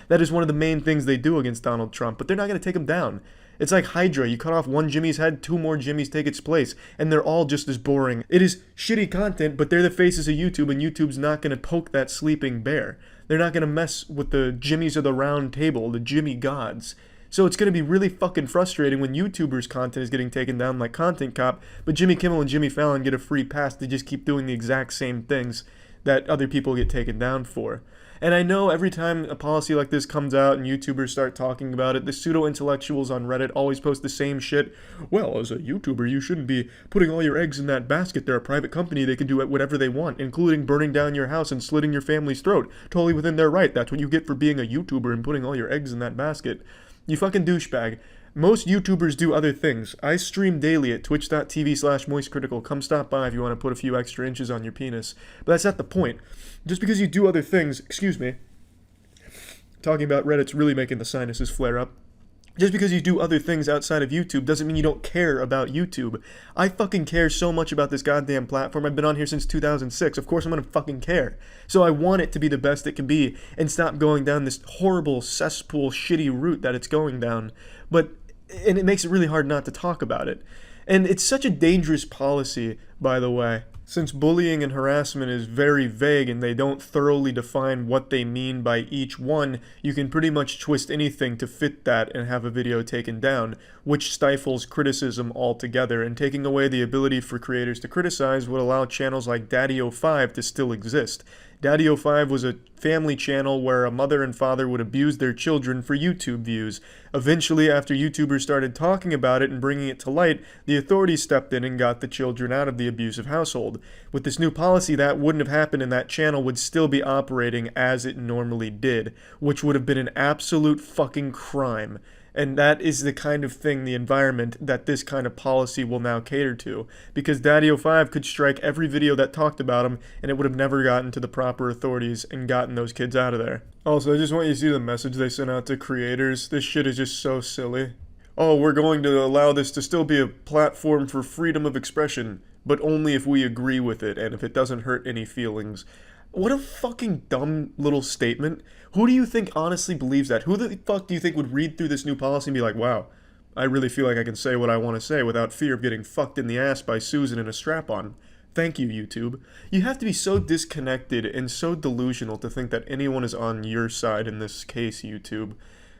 That is one of the main things they do against Donald Trump, but they're not going to take him down. It's like Hydra. You cut off one Jimmy's head, two more Jimmys take its place, and they're all just as boring. It is shitty content, but they're the faces of YouTube, and YouTube's not going to poke that sleeping bear. They're not going to mess with the Jimmys of the round table, the Jimmy gods. So it's going to be really fucking frustrating when YouTubers' content is getting taken down like Content Cop, but Jimmy Kimmel and Jimmy Fallon get a free pass to just keep doing the exact same things that other people get taken down for. And I know every time a policy like this comes out and YouTubers start talking about it, the pseudo-intellectuals on Reddit always post the same shit. Well, as a YouTuber, you shouldn't be putting all your eggs in that basket. They're a private company. They can do whatever they want, including burning down your house and slitting your family's throat. Totally within their right. That's what you get for being a YouTuber and putting all your eggs in that basket. You fucking douchebag. Most YouTubers do other things. I stream daily at twitch.tv/moistcritical. Come stop by if you want to put a few extra inches on your penis. But that's not the point. Just because you do other things, excuse me, talking about Reddit's really making the sinuses flare up. Just because you do other things outside of YouTube doesn't mean you don't care about YouTube. I fucking care so much about this goddamn platform. I've been on here since 2006. Of course I'm gonna fucking care. So I want it to be the best it can be and stop going down this horrible cesspool shitty route that it's going down. And it makes it really hard not to talk about it. And it's such a dangerous policy, by the way, since bullying and harassment is very vague and they don't thoroughly define what they mean by each one. You can pretty much twist anything to fit that and have a video taken down, which stifles criticism altogether, and taking away the ability for creators to criticize would allow channels like Daddy05 to still exist. Daddy05 was a family channel where a mother and father would abuse their children for YouTube views. Eventually, after YouTubers started talking about it and bringing it to light, the authorities stepped in and got the children out of the abusive household. With this new policy, that wouldn't have happened and that channel would still be operating as it normally did, which would have been an absolute fucking crime. And that is the kind of thing, the environment, that this kind of policy will now cater to. Because Daddy05 could strike every video that talked about him, and it would have never gotten to the proper authorities and gotten those kids out of there. Also, I just want you to see the message they sent out to creators. This shit is just so silly. Oh, we're going to allow this to still be a platform for freedom of expression, but only if we agree with it and if it doesn't hurt any feelings. What a fucking dumb little statement. Who do you think honestly believes that? Who the fuck do you think would read through this new policy and be like, wow, I really feel like I can say what I want to say without fear of getting fucked in the ass by Susan in a strap-on? Thank you, YouTube. You have to be so disconnected and so delusional to think that anyone is on your side in this case, YouTube.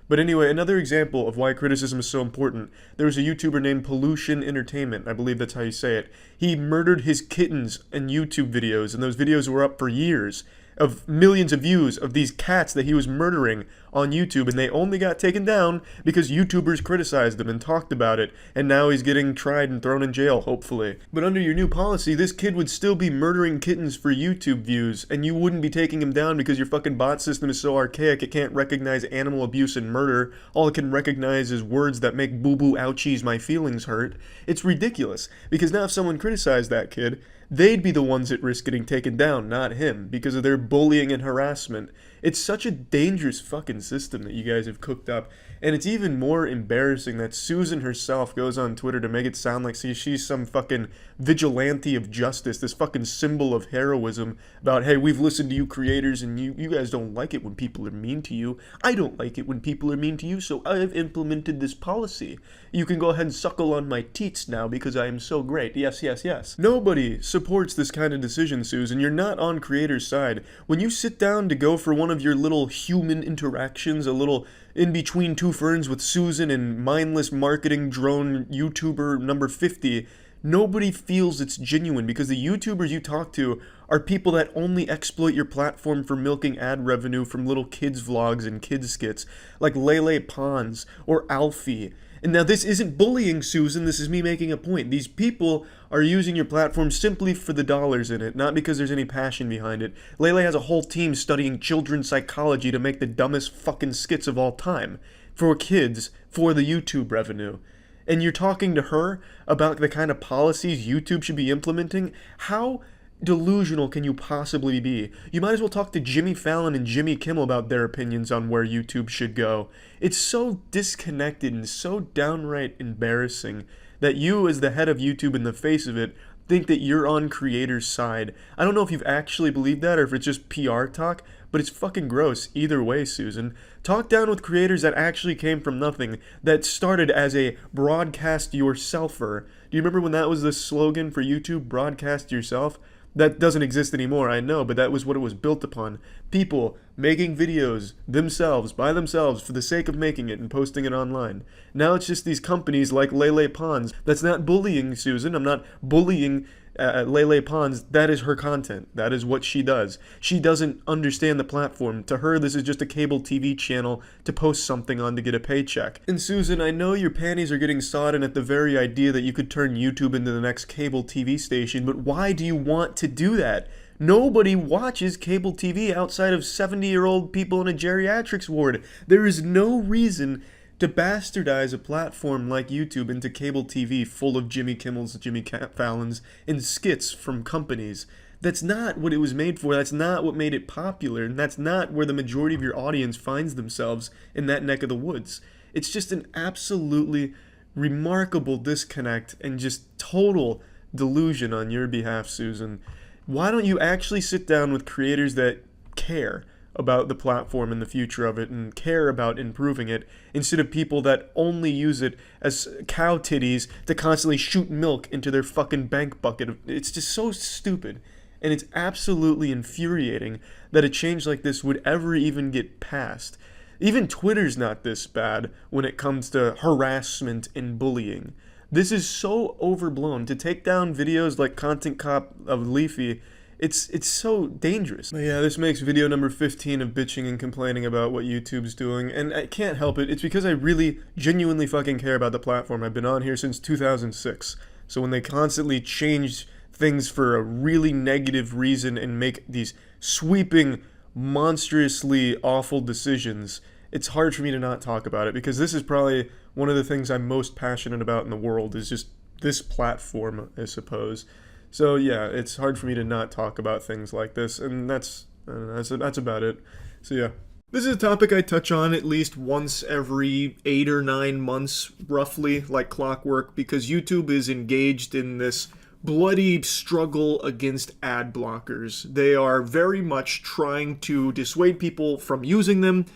But anyway, another example of why criticism is so important. There was a YouTuber named Pollution Entertainment, I believe that's how you say it. He murdered his kittens in YouTube videos, and those videos were up for years, of millions of views of these cats that he was murdering on YouTube, and they only got taken down because YouTubers criticized him and talked about it, and now he's getting tried and thrown in jail, hopefully. But under your new policy, this kid would still be murdering kittens for YouTube views, and you wouldn't be taking him down because your fucking bot system is so archaic it can't recognize animal abuse and murder. All it can recognize is words that make boo-boo ouchies my feelings hurt. It's ridiculous, because now if someone criticized that kid, they'd be the ones at risk getting taken down, not him, because of their bullying and harassment. It's such a dangerous fucking system that you guys have cooked up. And it's even more embarrassing that Susan herself goes on Twitter to make it sound like she's some fucking vigilante of justice, this fucking symbol of heroism about, hey, we've listened to you creators and you guys don't like it when people are mean to you. I don't like it when people are mean to you, so I've implemented this policy. You can go ahead and suckle on my teats now because I am so great. Yes, yes, yes. Nobody supports this kind of decision, Susan. You're not on creator's side. When you sit down to go for one of your little human interactions, a little in between two ferns with Susan and mindless marketing drone YouTuber number 50, nobody feels it's genuine because the YouTubers you talk to are people that only exploit your platform for milking ad revenue from little kids vlogs and kids skits like Lele Pons or Alfie. And now this isn't bullying, Susan, this is me making a point. These people are using your platform simply for the dollars in it, not because there's any passion behind it. Lele has a whole team studying children's psychology to make the dumbest fucking skits of all time. For kids, for the YouTube revenue. And you're talking to her about the kind of policies YouTube should be implementing? How delusional can you possibly be? You might as well talk to Jimmy Fallon and Jimmy Kimmel about their opinions on where YouTube should go. It's so disconnected and so downright embarrassing that you, as the head of YouTube and the face of it, think that you're on creators' side. I don't know if you've actually believed that or if it's just PR talk, but it's fucking gross either way, Susan. Talk down with creators that actually came from nothing, that started as a broadcast yourselfer. Do you remember when that was the slogan for YouTube, broadcast yourself? That doesn't exist anymore, I know, but that was what it was built upon. People making videos themselves, by themselves, for the sake of making it and posting it online. Now it's just these companies like Lele Pons. That's not bullying, Susan. I'm not bullying Lele Pons. That is her content. That is what she does. She doesn't understand the platform. To her, this is just a cable TV channel to post something on to get a paycheck. And Susan, I know your panties are getting sodden at the very idea that you could turn YouTube into the next cable TV station, but why do you want to do that? Nobody watches cable TV outside of 70-year-old people in a geriatrics ward. There is no reason to bastardize a platform like YouTube into cable TV full of Jimmy Kimmels, Jimmy Fallons, and skits from companies. That's not what it was made for. That's not what made it popular. And that's not where the majority of your audience finds themselves in that neck of the woods. It's just an absolutely remarkable disconnect and just total delusion on your behalf, Susan. Why don't you actually sit down with creators that care about the platform and the future of it and care about improving it instead of people that only use it as cow titties to constantly shoot milk into their fucking bank bucket? It's just so stupid, and it's absolutely infuriating that a change like this would ever even get passed. Even Twitter's not this bad when it comes to harassment and bullying. This is so overblown. To take down videos like Content Cop of Leafy, it's so dangerous. But yeah, this makes video number 15 of bitching and complaining about what YouTube's doing, and I can't help it. It's because I really, genuinely fucking care about the platform. I've been on here since 2006. So when they constantly change things for a really negative reason and make these sweeping, monstrously awful decisions, it's hard for me to not talk about it, because this is probably one of the things I'm most passionate about in the world, is just this platform, I suppose. So yeah, it's hard for me to not talk about things like this, and that's about it. So yeah. This is a topic I touch on at least once every 8 or 9 months, roughly, like clockwork, because YouTube is engaged in this bloody struggle against ad blockers. They are very much trying to dissuade people from using them,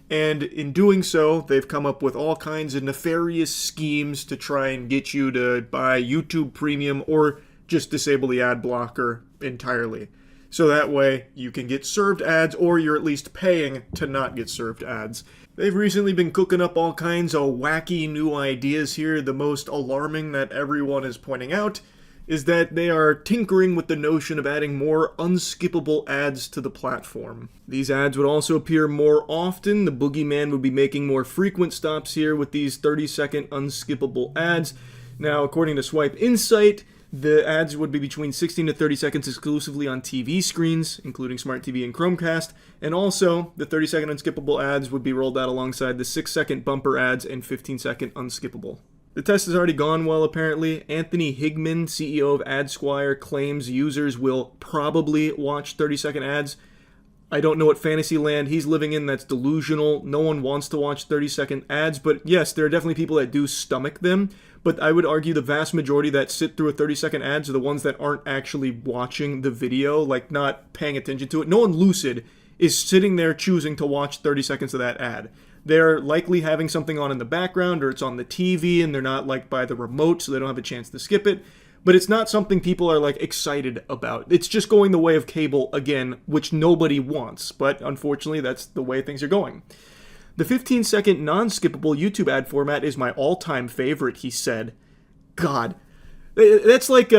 and in doing so, they've come up with all kinds of nefarious schemes to try and get you to buy YouTube Premium or just disable the ad blocker entirely. So that way you can get served ads, or you're at least paying to not get served ads. They've recently been cooking up all kinds of wacky new ideas here. The most alarming that everyone is pointing out is that they are tinkering with the notion of adding more unskippable ads to the platform. These ads would also appear more often. The boogeyman would be making more frequent stops here with these 30-second unskippable ads. Now, according to Swipe Insight, the ads would be between 16 to 30 seconds exclusively on TV screens, including Smart TV and Chromecast, and also the 30-second unskippable ads would be rolled out alongside the 6-second bumper ads and 15-second unskippable. The test has already gone well, apparently. Anthony Higman, CEO of AdSquire, claims users will probably watch 30-second ads. I don't know what fantasy land he's living in that's delusional. No one wants to watch 30-second ads, but yes, there are definitely people that do stomach them. But I would argue the vast majority that sit through a 30-second ads are the ones that aren't actually watching the video, like not paying attention to it. No one lucid is sitting there choosing to watch 30 seconds of that ad. They're likely having something on in the background, or it's on the TV and they're not like by the remote, so they don't have a chance to skip it. But it's not something people are like excited about. It's just going the way of cable again, which nobody wants. But unfortunately, that's the way things are going. The 15-second non-skippable YouTube ad format is my all-time favorite, he said. God, that's like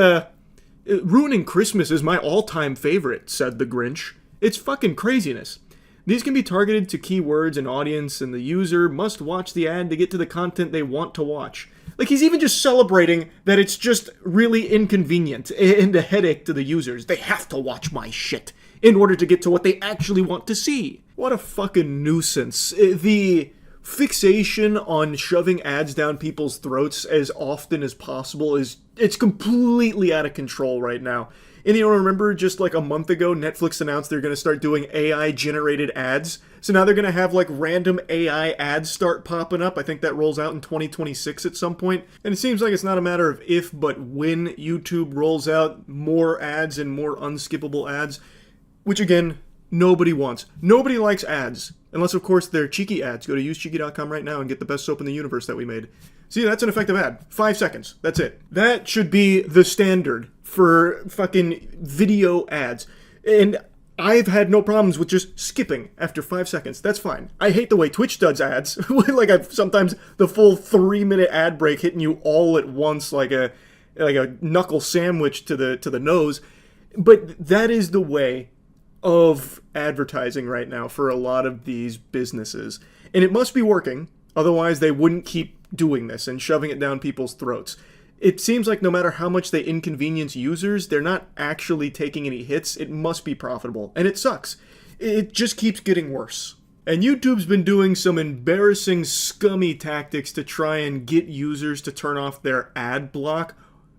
ruining Christmas is my all-time favorite, said the Grinch. It's fucking craziness. These can be targeted to keywords and audience, and the user must watch the ad to get to the content they want to watch. Like, he's even just celebrating that it's just really inconvenient and a headache to the users. They have to watch my shit in order to get to what they actually want to see. What a fucking nuisance. The fixation on shoving ads down people's throats as often as possible it's completely out of control right now. And you remember just like a month ago, Netflix announced they're going to start doing AI-generated ads. So now they're going to have like random AI ads start popping up. I think that rolls out in 2026 at some point. And it seems like it's not a matter of if, but when YouTube rolls out more ads and more unskippable ads, which again, nobody wants. Nobody likes ads. Unless, of course, they're cheeky ads. Go to usecheeky.com right now and get the best soap in the universe that we made. See, that's an effective ad. 5 seconds. That's it. That should be the standard for fucking video ads. And I've had no problems with just skipping after 5 seconds. That's fine. I hate the way Twitch does ads. Like, I've sometimes the full 3-minute ad break hitting you all at once like a knuckle sandwich to the nose. But that is the way of advertising right now for a lot of these businesses. And it must be working. Otherwise, they wouldn't keep doing this and shoving it down people's throats. It seems like no matter how much they inconvenience users, they're not actually taking any hits. It must be profitable. And it sucks. It just keeps getting worse. And YouTube's been doing some embarrassing, scummy tactics to try and get users to turn off their ad block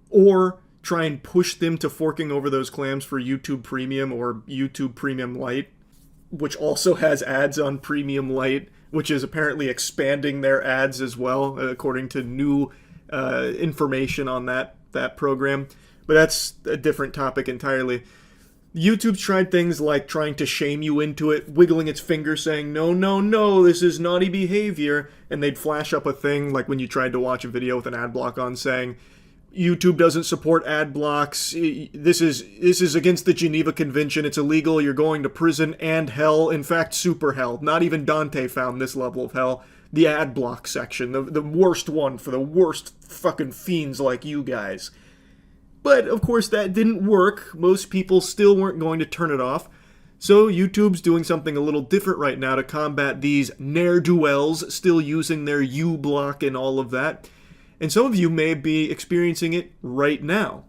or try and push them to forking over those clams for YouTube Premium or YouTube Premium Lite, which also has ads on Premium Lite, which is apparently expanding their ads as well, according to new information on that program. But that's a different topic entirely. YouTube's tried things like trying to shame you into it, wiggling its finger saying, no, no, no, this is naughty behavior. And they'd flash up a thing like when you tried to watch a video with an ad block on saying, YouTube doesn't support ad blocks. This is against the Geneva Convention. It's illegal. You're going to prison and hell. In fact, super hell. Not even Dante found this level of hell. The ad block section, the worst one for the worst fucking fiends like you guys. But, of course, that didn't work. Most people still weren't going to turn it off. So YouTube's doing something a little different right now to combat these ne'er-do-wells still using their U-block and all of that. And some of you may be experiencing it right now.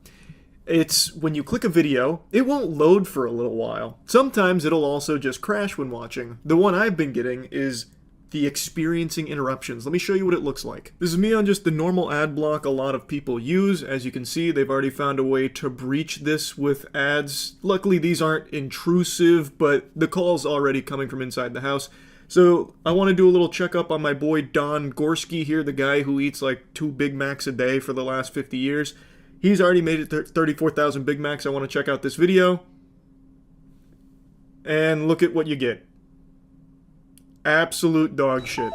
It's when you click a video, it won't load for a little while. Sometimes it'll also just crash when watching. The one I've been getting is the experiencing interruptions. Let me show you what it looks like. This is me on just the normal ad block a lot of people use. As you can see, they've already found a way to breach this with ads. Luckily, these aren't intrusive, but the call's already coming from inside the house. So I want to do a little checkup on my boy Don Gorski here, the guy who eats like 2 Big Macs a day for the last 50 years. He's already made it 34,000 Big Macs. I want to check out this video. And look at what you get. Absolute dog shit.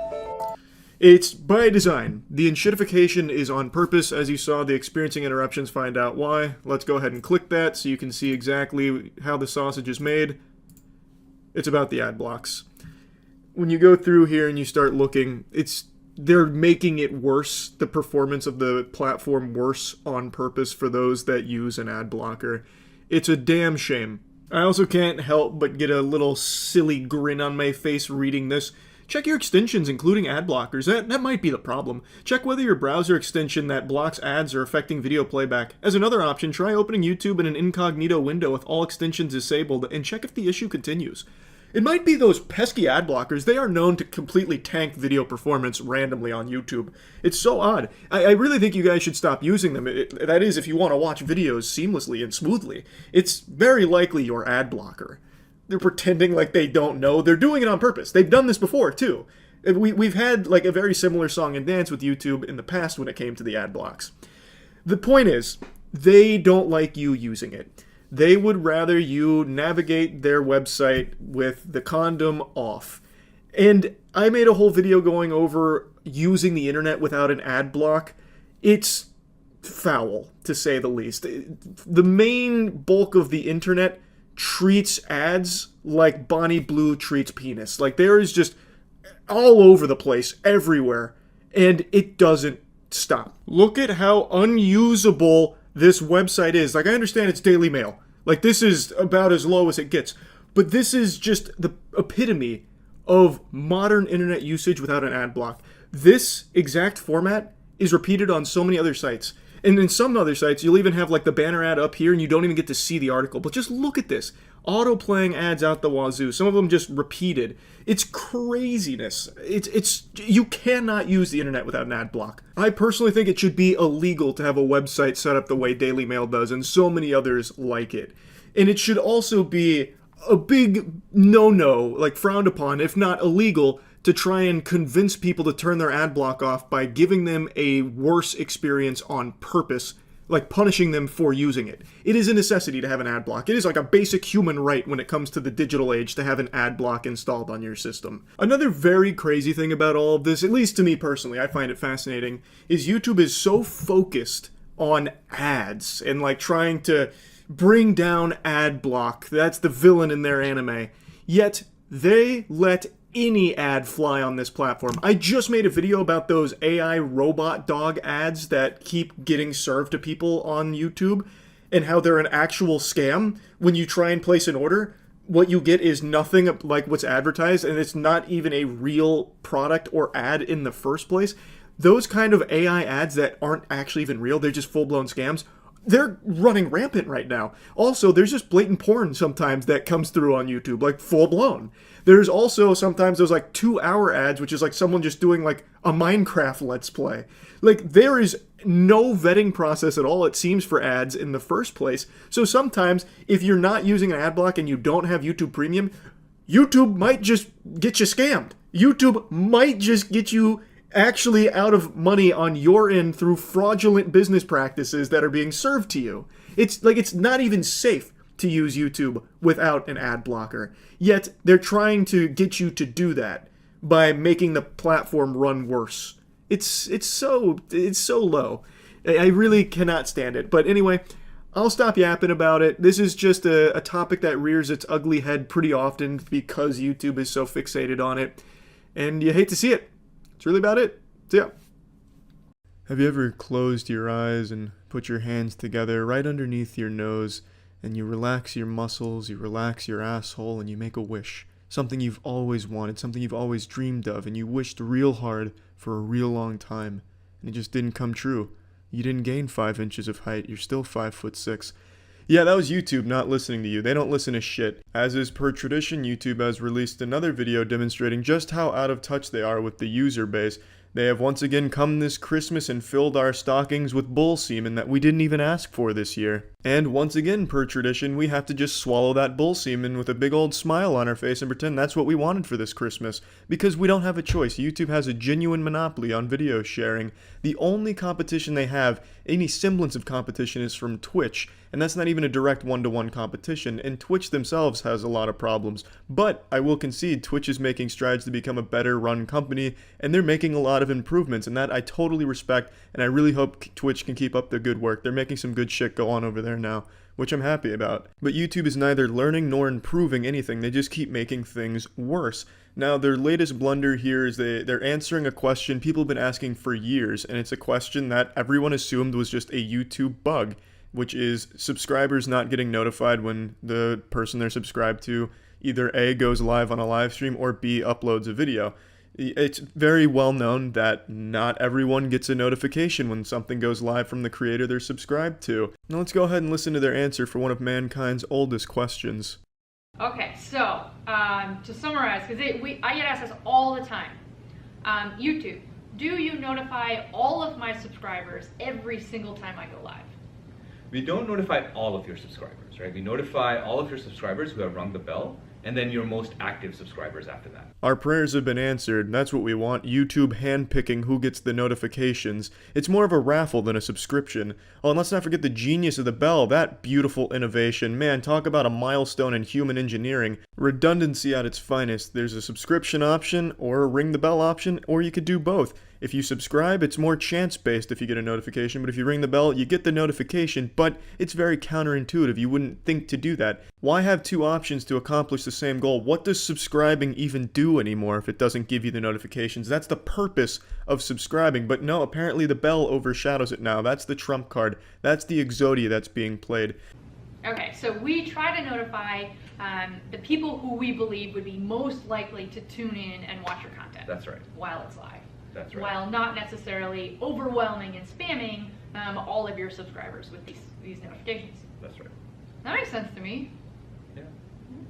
It's by design. The enshittification is on purpose. As you saw, the experiencing interruptions, find out why. Let's go ahead and click that so you can see exactly how the sausage is made. It's about the ad blocks. When you go through here and you start looking, they're making it worse, the performance of the platform worse on purpose for those that use an ad blocker. It's a damn shame. I also can't help but get a little silly grin on my face reading this. Check your extensions, including ad blockers. That might be the problem. Check whether your browser extension that blocks ads are affecting video playback. As another option, try opening YouTube in an incognito window with all extensions disabled and check if the issue continues. It might be those pesky ad blockers. They are known to completely tank video performance randomly on YouTube. It's so odd. I really think you guys should stop using them. That is, if you want to watch videos seamlessly and smoothly. It's very likely your ad blocker. they're pretending like they don't know. They're doing it on purpose. They've done this before too. We've had like a very similar song and dance with YouTube in the past when it came to the ad blocks. The point is, they don't like you using it. They would rather you navigate their website with the condom off. And I made a whole video going over using the internet without an ad block. It's foul, to say the least. The main bulk of the internet treats ads like Bonnie Blue treats penis. Like, there is just all over the place, everywhere, and it doesn't stop. Look at how unusable this website is. Like, I understand it's Daily Mail. Like, this is about as low as it gets. But this is just the epitome of modern internet usage without an ad block. This exact format is repeated on so many other sites. And in some other sites, you'll even have like the banner ad up here and you don't even get to see the article. But just look at this. Auto-playing ads out the wazoo. Some of them just repeated. It's craziness. It's you cannot use the internet without an ad block. I personally think it should be illegal to have a website set up the way Daily Mail does and so many others like it. And it should also be a big no-no, like frowned upon, if not illegal, to try and convince people to turn their ad block off by giving them a worse experience on purpose, like punishing them for using it. It is a necessity to have an ad block. It is like a basic human right when it comes to the digital age to have an ad block installed on your system. Another very crazy thing about all of this, at least to me personally, I find it fascinating, is YouTube is so focused on ads and like trying to bring down ad block. That's the villain in their anime. Yet they let any ad fly on this platform. I just made a video about those AI robot dog ads that keep getting served to people on YouTube and how they're an actual scam. When you try and place an order, what you get is nothing like what's advertised, and it's not even a real product or ad in the first place. Those kind of AI ads that aren't actually even real, they're just full-blown scams, they're running rampant right now. Also, there's just blatant porn sometimes that comes through on YouTube, like full-blown. There's also sometimes those like 2-hour ads, which is like someone just doing like a Minecraft Let's Play. Like, there is no vetting process at all, it seems, for ads in the first place. So sometimes, if you're not using an ad block and you don't have YouTube Premium, YouTube might just get you scammed. YouTube might just get you actually out of money on your end through fraudulent business practices that are being served to you. It's like, it's not even safe to use YouTube without an ad blocker. Yet they're trying to get you to do that by making the platform run worse. It's so low. I really cannot stand it. But anyway, I'll stop yapping about it. This is just a topic that rears its ugly head pretty often because YouTube is so fixated on it. And you hate to see it. That's really about it. So yeah. Have you ever closed your eyes and put your hands together right underneath your nose and you relax your muscles, you relax your asshole, and you make a wish? Something you've always wanted, something you've always dreamed of, and you wished real hard for a real long time, and it just didn't come true. You didn't gain 5 inches of height, you're still 5'6". Yeah, that was YouTube not listening to you. They don't listen to shit. As is per tradition, YouTube has released another video demonstrating just how out of touch they are with the user base. They have once again come this Christmas and filled our stockings with bull semen that we didn't even ask for this year. And once again, per tradition, we have to just swallow that bull semen with a big old smile on our face and pretend that's what we wanted for this Christmas. Because we don't have a choice. YouTube has a genuine monopoly on video sharing. The only competition they have, any semblance of competition, is from Twitch. And that's not even a direct one-to-one competition, and Twitch themselves has a lot of problems. But I will concede Twitch is making strides to become a better run company, and they're making a lot of improvements, and that I totally respect, and I really hope Twitch can keep up their good work. They're making some good shit go on over there now, which I'm happy about. But YouTube is neither learning nor improving anything, they just keep making things worse. Now, their latest blunder here is they're answering a question people have been asking for years, and it's a question that everyone assumed was just a YouTube bug, which is subscribers not getting notified when the person they're subscribed to either A, goes live on a live stream, or B, uploads a video. It's very well known that not everyone gets a notification when something goes live from the creator they're subscribed to. Now let's go ahead and listen to their answer for one of mankind's oldest questions. Okay, so to summarize, because I get asked this all the time. YouTube, do you notify all of my subscribers every single time I go live? We don't notify all of your subscribers, right? We notify all of your subscribers who have rung the bell, and then your most active subscribers after that. Our prayers have been answered. That's what we want. YouTube handpicking who gets the notifications. It's more of a raffle than a subscription. Oh, and let's not forget the genius of the bell. That beautiful innovation. Man, talk about a milestone in human engineering. Redundancy at its finest. There's a subscription option or a ring the bell option, or you could do both. If you subscribe, it's more chance-based if you get a notification, but if you ring the bell, you get the notification, but it's very counterintuitive. You wouldn't think to do that. Why have two options to accomplish the same goal? What does subscribing even do anymore if it doesn't give you the notifications? That's the purpose of subscribing, but no, apparently the bell overshadows it now. That's the trump card. That's the Exodia that's being played. Okay, so we try to notify the people who we believe would be most likely to tune in and watch your content. That's right. While it's live. That's right. While not necessarily overwhelming and spamming all of your subscribers with these notifications. That's right. That makes sense to me. Yeah.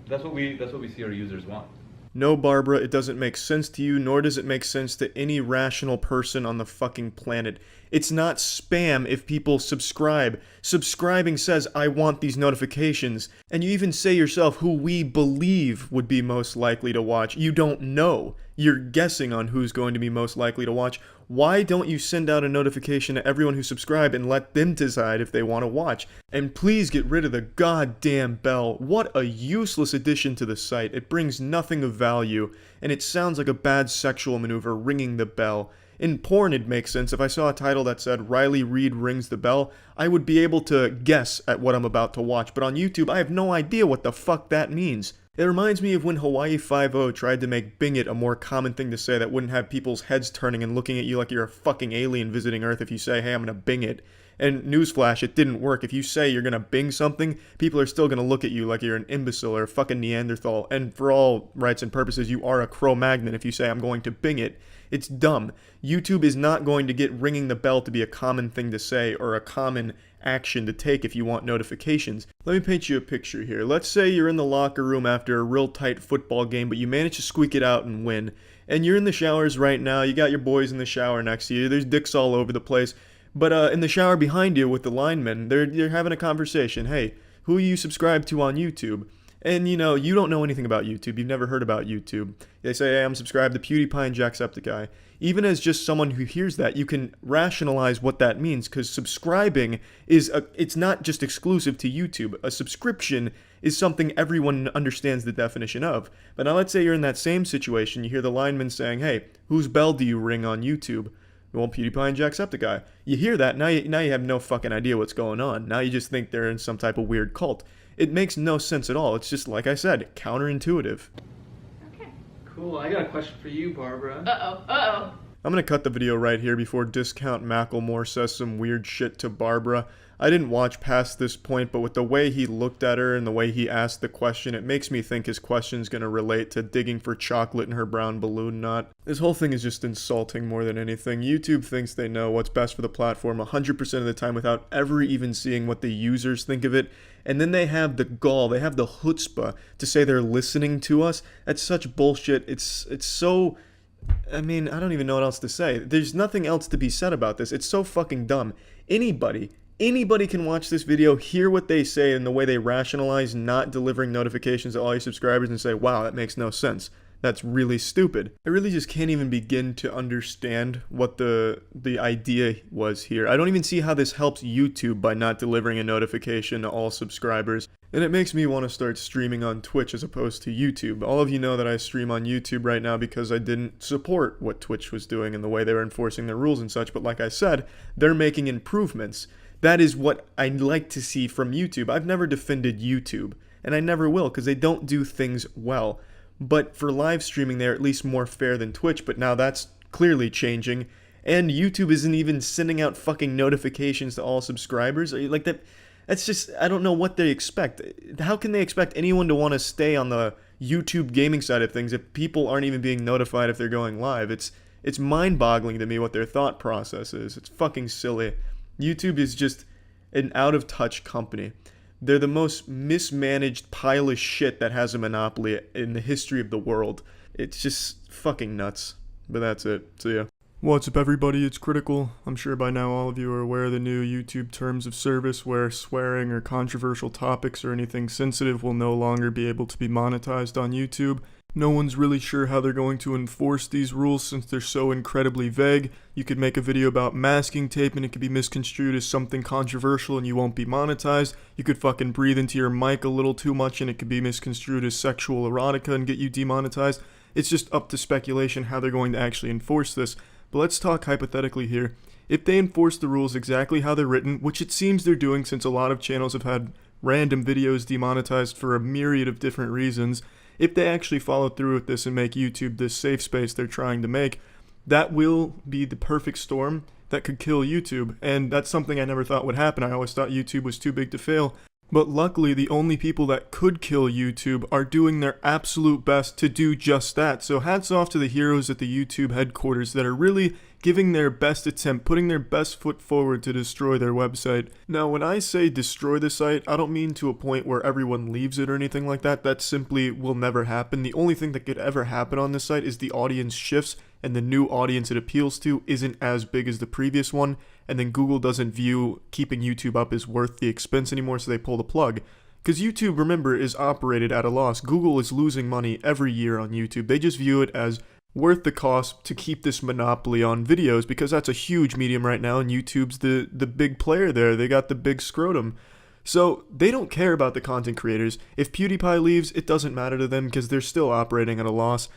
That's what we see our users want. No, Barbara, it doesn't make sense to you, nor does it make sense to any rational person on the fucking planet. It's not spam if people subscribe. Subscribing says, I want these notifications. And you even say yourself who we believe would be most likely to watch. You don't know. You're guessing on who's going to be most likely to watch. Why don't you send out a notification to everyone who subscribed and let them decide if they want to watch? And please get rid of the goddamn bell. What a useless addition to the site. It brings nothing of value, and it sounds like a bad sexual maneuver, ringing the bell. In porn, it makes sense. If I saw a title that said, Riley Reid rings the bell, I would be able to guess at what I'm about to watch. But on YouTube, I have no idea what the fuck that means. It reminds me of when Hawaii Five-0 tried to make Bing it a more common thing to say that wouldn't have people's heads turning and looking at you like you're a fucking alien visiting Earth if you say, hey, I'm gonna Bing it. And newsflash, it didn't work. If you say you're gonna Bing something, people are still gonna look at you like you're an imbecile or a fucking Neanderthal. And for all rights and purposes, you are a Cro-Magnon if you say I'm going to Bing it. It's dumb. YouTube is not going to get ringing the bell to be a common thing to say or a common action to take if you want notifications. Let me paint you a picture here. Let's say you're in the locker room after a real tight football game, but you manage to squeak it out and win. And you're in the showers right now. You got your boys in the shower next to you. There's dicks all over the place. But in the shower behind you with the linemen, they're having a conversation. Hey, who you subscribe to on YouTube? And you know, you don't know anything about YouTube. You've never heard about YouTube. They say, hey, I'm subscribed to PewDiePie and Jacksepticeye. Even as just someone who hears that, you can rationalize what that means, because subscribing it's not just exclusive to YouTube. A subscription is something everyone understands the definition of. But now let's say you're in that same situation. You hear the lineman saying, hey, whose bell do you ring on YouTube? Well, PewDiePie and Jacksepticeye. You hear that, now you have no fucking idea what's going on. Now you just think they're in some type of weird cult. It makes no sense at all. It's just, like I said, counterintuitive. Okay. Cool, I got a question for you, Barbara. Uh-oh. I'm gonna cut the video right here before Discount Macklemore says some weird shit to Barbara. I didn't watch past this point, but with the way he looked at her and the way he asked the question, it makes me think his question's gonna relate to digging for chocolate in her brown balloon knot. This whole thing is just insulting more than anything. YouTube thinks they know what's best for the platform 100% of the time without ever even seeing what the users think of it. And then they have the gall, they have the chutzpah to say they're listening to us. That's such bullshit. It's so... I mean, I don't even know what else to say. There's nothing else to be said about this. It's so fucking dumb. Anybody can watch this video, hear what they say and the way they rationalize not delivering notifications to all your subscribers and say, wow, that makes no sense. That's really stupid. I really just can't even begin to understand what the idea was here. I don't even see how this helps YouTube by not delivering a notification to all subscribers. And it makes me want to start streaming on Twitch as opposed to YouTube. All of you know that I stream on YouTube right now because I didn't support what Twitch was doing and the way they were enforcing their rules and such. But like I said, they're making improvements. That is what I'd like to see from YouTube. I've never defended YouTube, and I never will because they don't do things well. But for live streaming, they're at least more fair than Twitch, but now that's clearly changing. And YouTube isn't even sending out fucking notifications to all subscribers. Like that's just, I don't know what they expect. How can they expect anyone to want to stay on the YouTube gaming side of things if people aren't even being notified if they're going live? It's mind-boggling to me what their thought process is. It's fucking silly. YouTube is just an out-of-touch company. They're the most mismanaged pile of shit that has a monopoly in the history of the world. It's just fucking nuts. But that's it. See ya. What's up, everybody? It's Critical. I'm sure by now all of you are aware of the new YouTube terms of service where swearing or controversial topics or anything sensitive will no longer be able to be monetized on YouTube. No one's really sure how they're going to enforce these rules since they're so incredibly vague. You could make a video about masking tape and it could be misconstrued as something controversial and you won't be monetized. You could fucking breathe into your mic a little too much and it could be misconstrued as sexual erotica and get you demonetized. It's just up to speculation how they're going to actually enforce this. But let's talk hypothetically here. If they enforce the rules exactly how they're written, which it seems they're doing since a lot of channels have had random videos demonetized for a myriad of different reasons, if they actually follow through with this and make YouTube this safe space they're trying to make, that will be the perfect storm that could kill YouTube. And that's something I never thought would happen. I always thought YouTube was too big to fail. But luckily, the only people that could kill YouTube are doing their absolute best to do just that. So hats off to the heroes at the YouTube headquarters that are really giving their best attempt, putting their best foot forward to destroy their website. Now, when I say destroy the site, I don't mean to a point where everyone leaves it or anything like that. That simply will never happen. The only thing that could ever happen on this site is the audience shifts and the new audience it appeals to isn't as big as the previous one, and then Google doesn't view keeping YouTube up as worth the expense anymore, so they pull the plug. Because YouTube, remember, is operated at a loss. Google is losing money every year on YouTube. They just view it as worth the cost to keep this monopoly on videos, because that's a huge medium right now, and YouTube's the big player there. They got the big scrotum. So they don't care about the content creators. If PewDiePie leaves, it doesn't matter to them because they're still operating at a loss.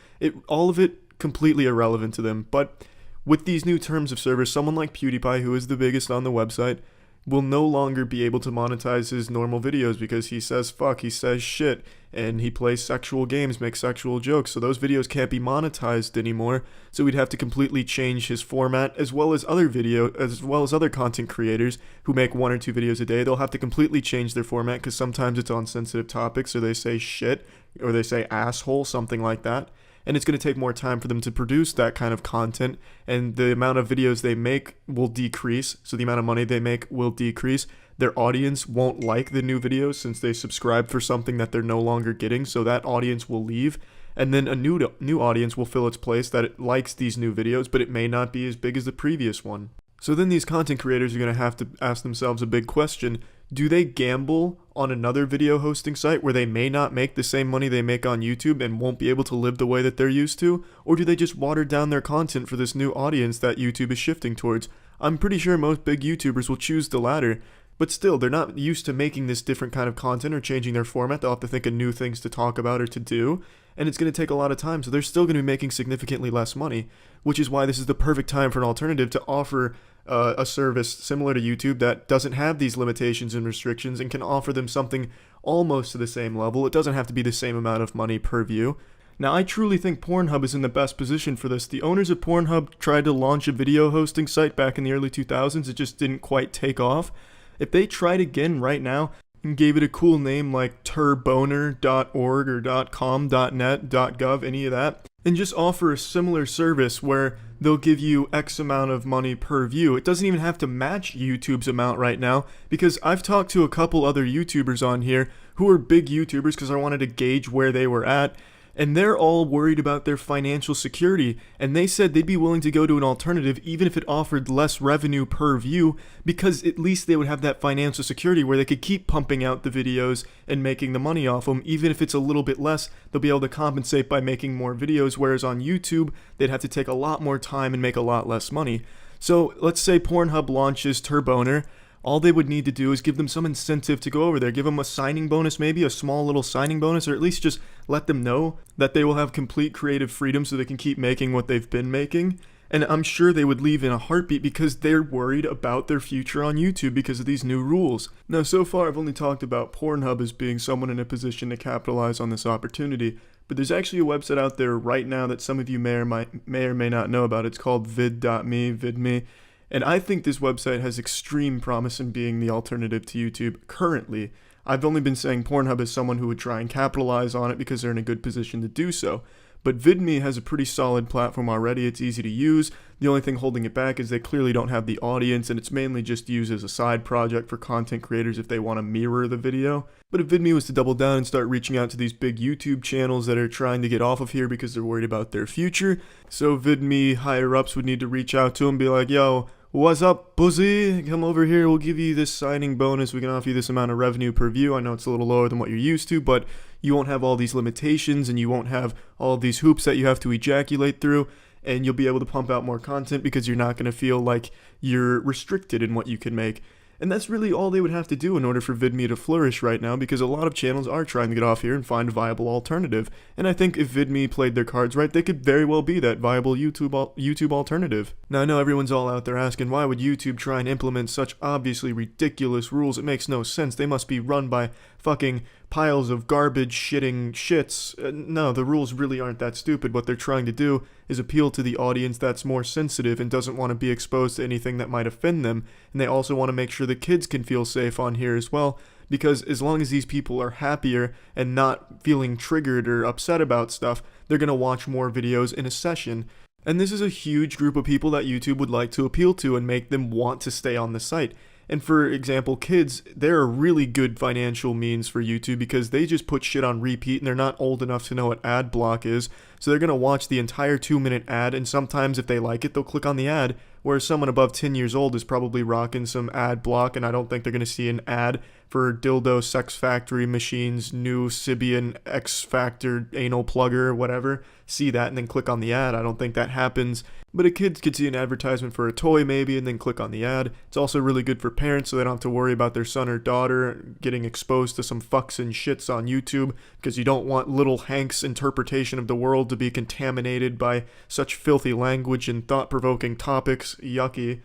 All of it completely irrelevant to them. But with these new terms of service, someone like PewDiePie, who is the biggest on the website, will no longer be able to monetize his normal videos because he says fuck, he says shit, and he plays sexual games, makes sexual jokes. So those videos can't be monetized anymore. So we'd have to completely change his format, as well as other content creators who make 1 or 2 videos a day. They'll have to completely change their format because sometimes it's on sensitive topics, or they say shit, or they say asshole, something like that. And it's going to take more time for them to produce that kind of content, and the amount of videos they make will decrease, so the amount of money they make will decrease. Their audience won't like the new videos since they subscribe for something that they're no longer getting, so that audience will leave, and then a new audience will fill its place that it likes these new videos, but it may not be as big as the previous one. So then these content creators are going to have to ask themselves a big question. Do they gamble on another video hosting site where they may not make the same money they make on YouTube and won't be able to live the way that they're used to? Or do they just water down their content for this new audience that YouTube is shifting towards? I'm pretty sure most big YouTubers will choose the latter. But still, they're not used to making this different kind of content or changing their format. They'll have to think of new things to talk about or to do. And it's going to take a lot of time, so they're still going to be making significantly less money, which is why this is the perfect time for an alternative to offer a service similar to YouTube that doesn't have these limitations and restrictions and can offer them something almost to the same level. It doesn't have to be the same amount of money per view. Now, I truly think Pornhub is in the best position for this. The owners of Pornhub tried to launch a video hosting site back in the early 2000s. It just didn't quite take off. If they tried again right now and gave it a cool name like turboner.org or .com, .net, .gov, any of that, and just offer a similar service where they'll give you X amount of money per view. It doesn't even have to match YouTube's amount right now, because I've talked to a couple other YouTubers on here who are big YouTubers because I wanted to gauge where they were at, and they're all worried about their financial security, and they said they'd be willing to go to an alternative even if it offered less revenue per view, because at least they would have that financial security where they could keep pumping out the videos and making the money off them. Even if it's a little bit less, they'll be able to compensate by making more videos, whereas on YouTube, they'd have to take a lot more time and make a lot less money. So let's say Pornhub launches Turboner. All they would need to do is give them some incentive to go over there. Give them a signing bonus, maybe a small little signing bonus, or at least just let them know that they will have complete creative freedom so they can keep making what they've been making. And I'm sure they would leave in a heartbeat because they're worried about their future on YouTube because of these new rules. Now, so far I've only talked about Pornhub as being someone in a position to capitalize on this opportunity, but there's actually a website out there right now that some of you may or may not know about. It's called vid.me. And I think this website has extreme promise in being the alternative to YouTube currently. I've only been saying Pornhub is someone who would try and capitalize on it because they're in a good position to do so. But VidMe has a pretty solid platform already. It's easy to use. The only thing holding it back is they clearly don't have the audience, and it's mainly just used as a side project for content creators if they want to mirror the video. But if VidMe was to double down and start reaching out to these big YouTube channels that are trying to get off of here because they're worried about their future, so VidMe higher-ups would need to reach out to them and be like, yo, what's up, pussy? Come over here, we'll give you this signing bonus, we can offer you this amount of revenue per view. I know it's a little lower than what you're used to, but you won't have all these limitations and you won't have all of these hoops that you have to ejaculate through, and you'll be able to pump out more content because you're not going to feel like you're restricted in what you can make. And that's really all they would have to do in order for VidMe to flourish right now, because a lot of channels are trying to get off here and find a viable alternative. And I think if VidMe played their cards right, they could very well be that viable YouTube alternative. Now I know everyone's all out there asking, why would YouTube try and implement such obviously ridiculous rules? It makes no sense. They must be run by fucking piles of garbage shitting shits. No, the rules really aren't that stupid. What they're trying to do is appeal to the audience that's more sensitive and doesn't want to be exposed to anything that might offend them. And they also want to make sure the kids can feel safe on here as well, because as long as these people are happier and not feeling triggered or upset about stuff, they're going to watch more videos in a session. And this is a huge group of people that YouTube would like to appeal to and make them want to stay on the site. And for example, kids, they're a really good financial means for YouTube because they just put shit on repeat and they're not old enough to know what Adblock is. So they're going to watch the entire 2-minute ad, and sometimes if they like it, they'll click on the ad. Whereas someone above 10 years old is probably rocking some Adblock, and I don't think they're going to see an ad for Dildo Sex Factory Machines new Sibian X Factor anal plugger or whatever. See that and then click on the ad. I don't think that happens. But a kid could see an advertisement for a toy maybe and then click on the ad. It's also really good for parents so they don't have to worry about their son or daughter getting exposed to some fucks and shits on YouTube, because you don't want little Hank's interpretation of the world to be contaminated by such filthy language and thought-provoking topics. Yucky.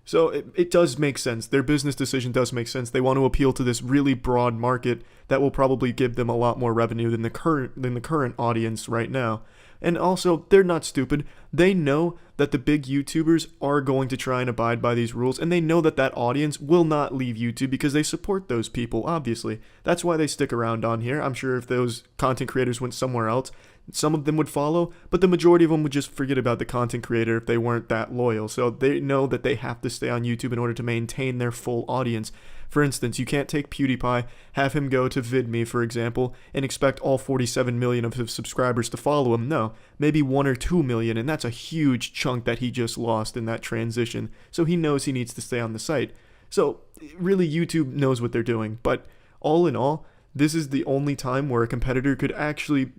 So it does make sense. Their business decision does make sense. They want to appeal to this really broad market that will probably give them a lot more revenue than the current audience right now. And also, they're not stupid. They know that the big YouTubers are going to try and abide by these rules, and they know that that audience will not leave YouTube because they support those people, obviously. That's why they stick around on here. I'm sure if those content creators went somewhere else, some of them would follow, but the majority of them would just forget about the content creator if they weren't that loyal. So they know that they have to stay on YouTube in order to maintain their full audience. For instance, you can't take PewDiePie, have him go to VidMe, for example, and expect all 47 million of his subscribers to follow him. No, maybe 1 or 2 million, and that's a huge chunk that he just lost in that transition. So he knows he needs to stay on the site. So really, YouTube knows what they're doing. But all in all, this is the only time where a competitor could actually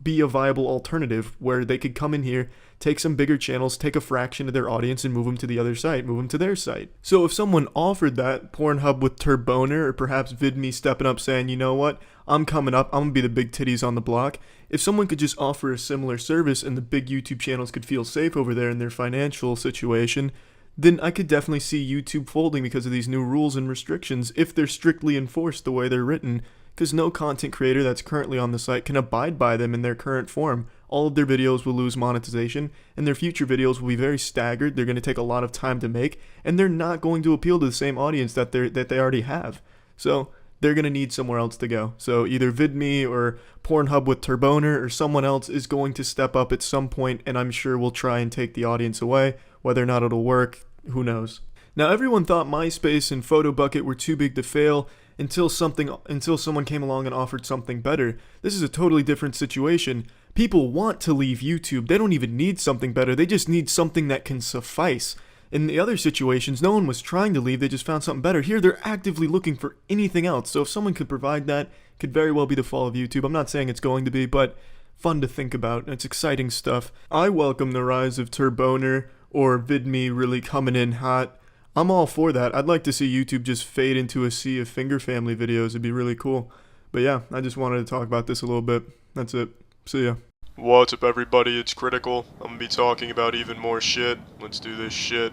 be a viable alternative, where they could come in here, take some bigger channels, take a fraction of their audience and move them to the other site, move them to their site. So if someone offered that, Pornhub with Turboner, or perhaps VidMe stepping up saying, you know what, I'm coming up, I'm gonna be the big titties on the block. If someone could just offer a similar service and the big YouTube channels could feel safe over there in their financial situation, then I could definitely see YouTube folding because of these new rules and restrictions if they're strictly enforced the way they're written, because no content creator that's currently on the site can abide by them in their current form. All of their videos will lose monetization, and their future videos will be very staggered. They're going to take a lot of time to make, and they're not going to appeal to the same audience that they already have. So they're going to need somewhere else to go. So either VidMe or Pornhub with Turboner or someone else is going to step up at some point, and I'm sure we'll try and take the audience away. Whether or not it'll work, who knows. Now, everyone thought MySpace and PhotoBucket were too big to fail until someone came along and offered something better. This is a totally different situation. People want to leave YouTube. They don't even need something better. They just need something that can suffice. In the other situations, no one was trying to leave. They just found something better. Here, they're actively looking for anything else. So if someone could provide that, it could very well be the fall of YouTube. I'm not saying it's going to be, but fun to think about. It's exciting stuff. I welcome the rise of Turboner or VidMe really coming in hot. I'm all for that. I'd like to see YouTube just fade into a sea of finger family videos. It'd be really cool. But yeah, I just wanted to talk about this a little bit. That's it. See ya. What's up, everybody? It's Critical. I'm gonna be talking about even more shit. Let's do this shit.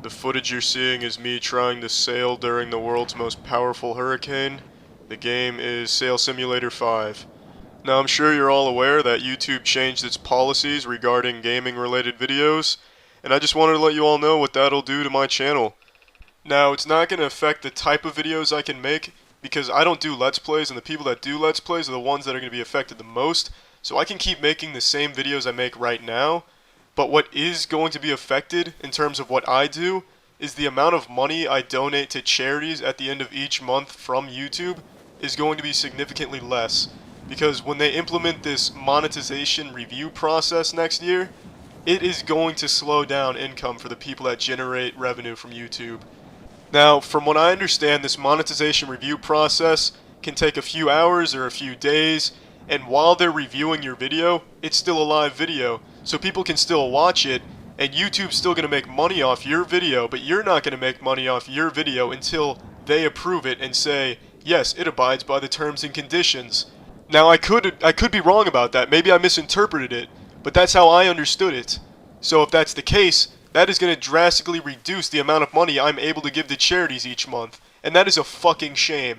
The footage you're seeing is me trying to sail during the world's most powerful hurricane. The game is Sail Simulator 5. Now, I'm sure you're all aware that YouTube changed its policies regarding gaming-related videos, and I just wanted to let you all know what that'll do to my channel. Now, it's not going to affect the type of videos I can make, because I don't do Let's Plays, and the people that do Let's Plays are the ones that are going to be affected the most. So I can keep making the same videos I make right now, but what is going to be affected in terms of what I do is the amount of money I donate to charities at the end of each month from YouTube is going to be significantly less. Because when they implement this monetization review process next year, it is going to slow down income for the people that generate revenue from YouTube. Now, from what I understand, this monetization review process can take a few hours or a few days, and while they're reviewing your video, it's still a live video, so people can still watch it, and YouTube's still going to make money off your video, but you're not going to make money off your video until they approve it and say, yes, it abides by the terms and conditions. Now, I could be wrong about that. Maybe I misinterpreted it, but that's how I understood it. So if that's the case, that is going to drastically reduce the amount of money I'm able to give to charities each month, and that is a fucking shame.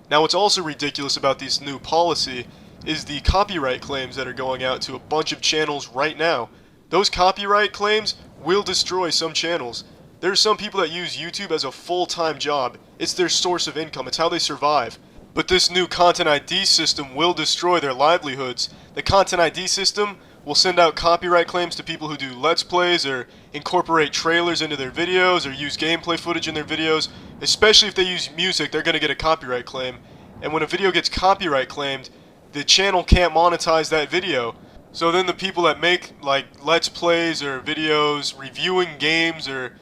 Now, what's also ridiculous about this new policy is the copyright claims that are going out to a bunch of channels right now. Those copyright claims will destroy some channels. There are some people that use YouTube as a full-time job. It's their source of income. It's how they survive. But this new Content ID system will destroy their livelihoods. The Content ID system will send out copyright claims to people who do Let's Plays or incorporate trailers into their videos or use gameplay footage in their videos. Especially if they use music, they're going to get a copyright claim. And when a video gets copyright claimed, the channel can't monetize that video. So then the people that make like Let's Plays or videos reviewing games or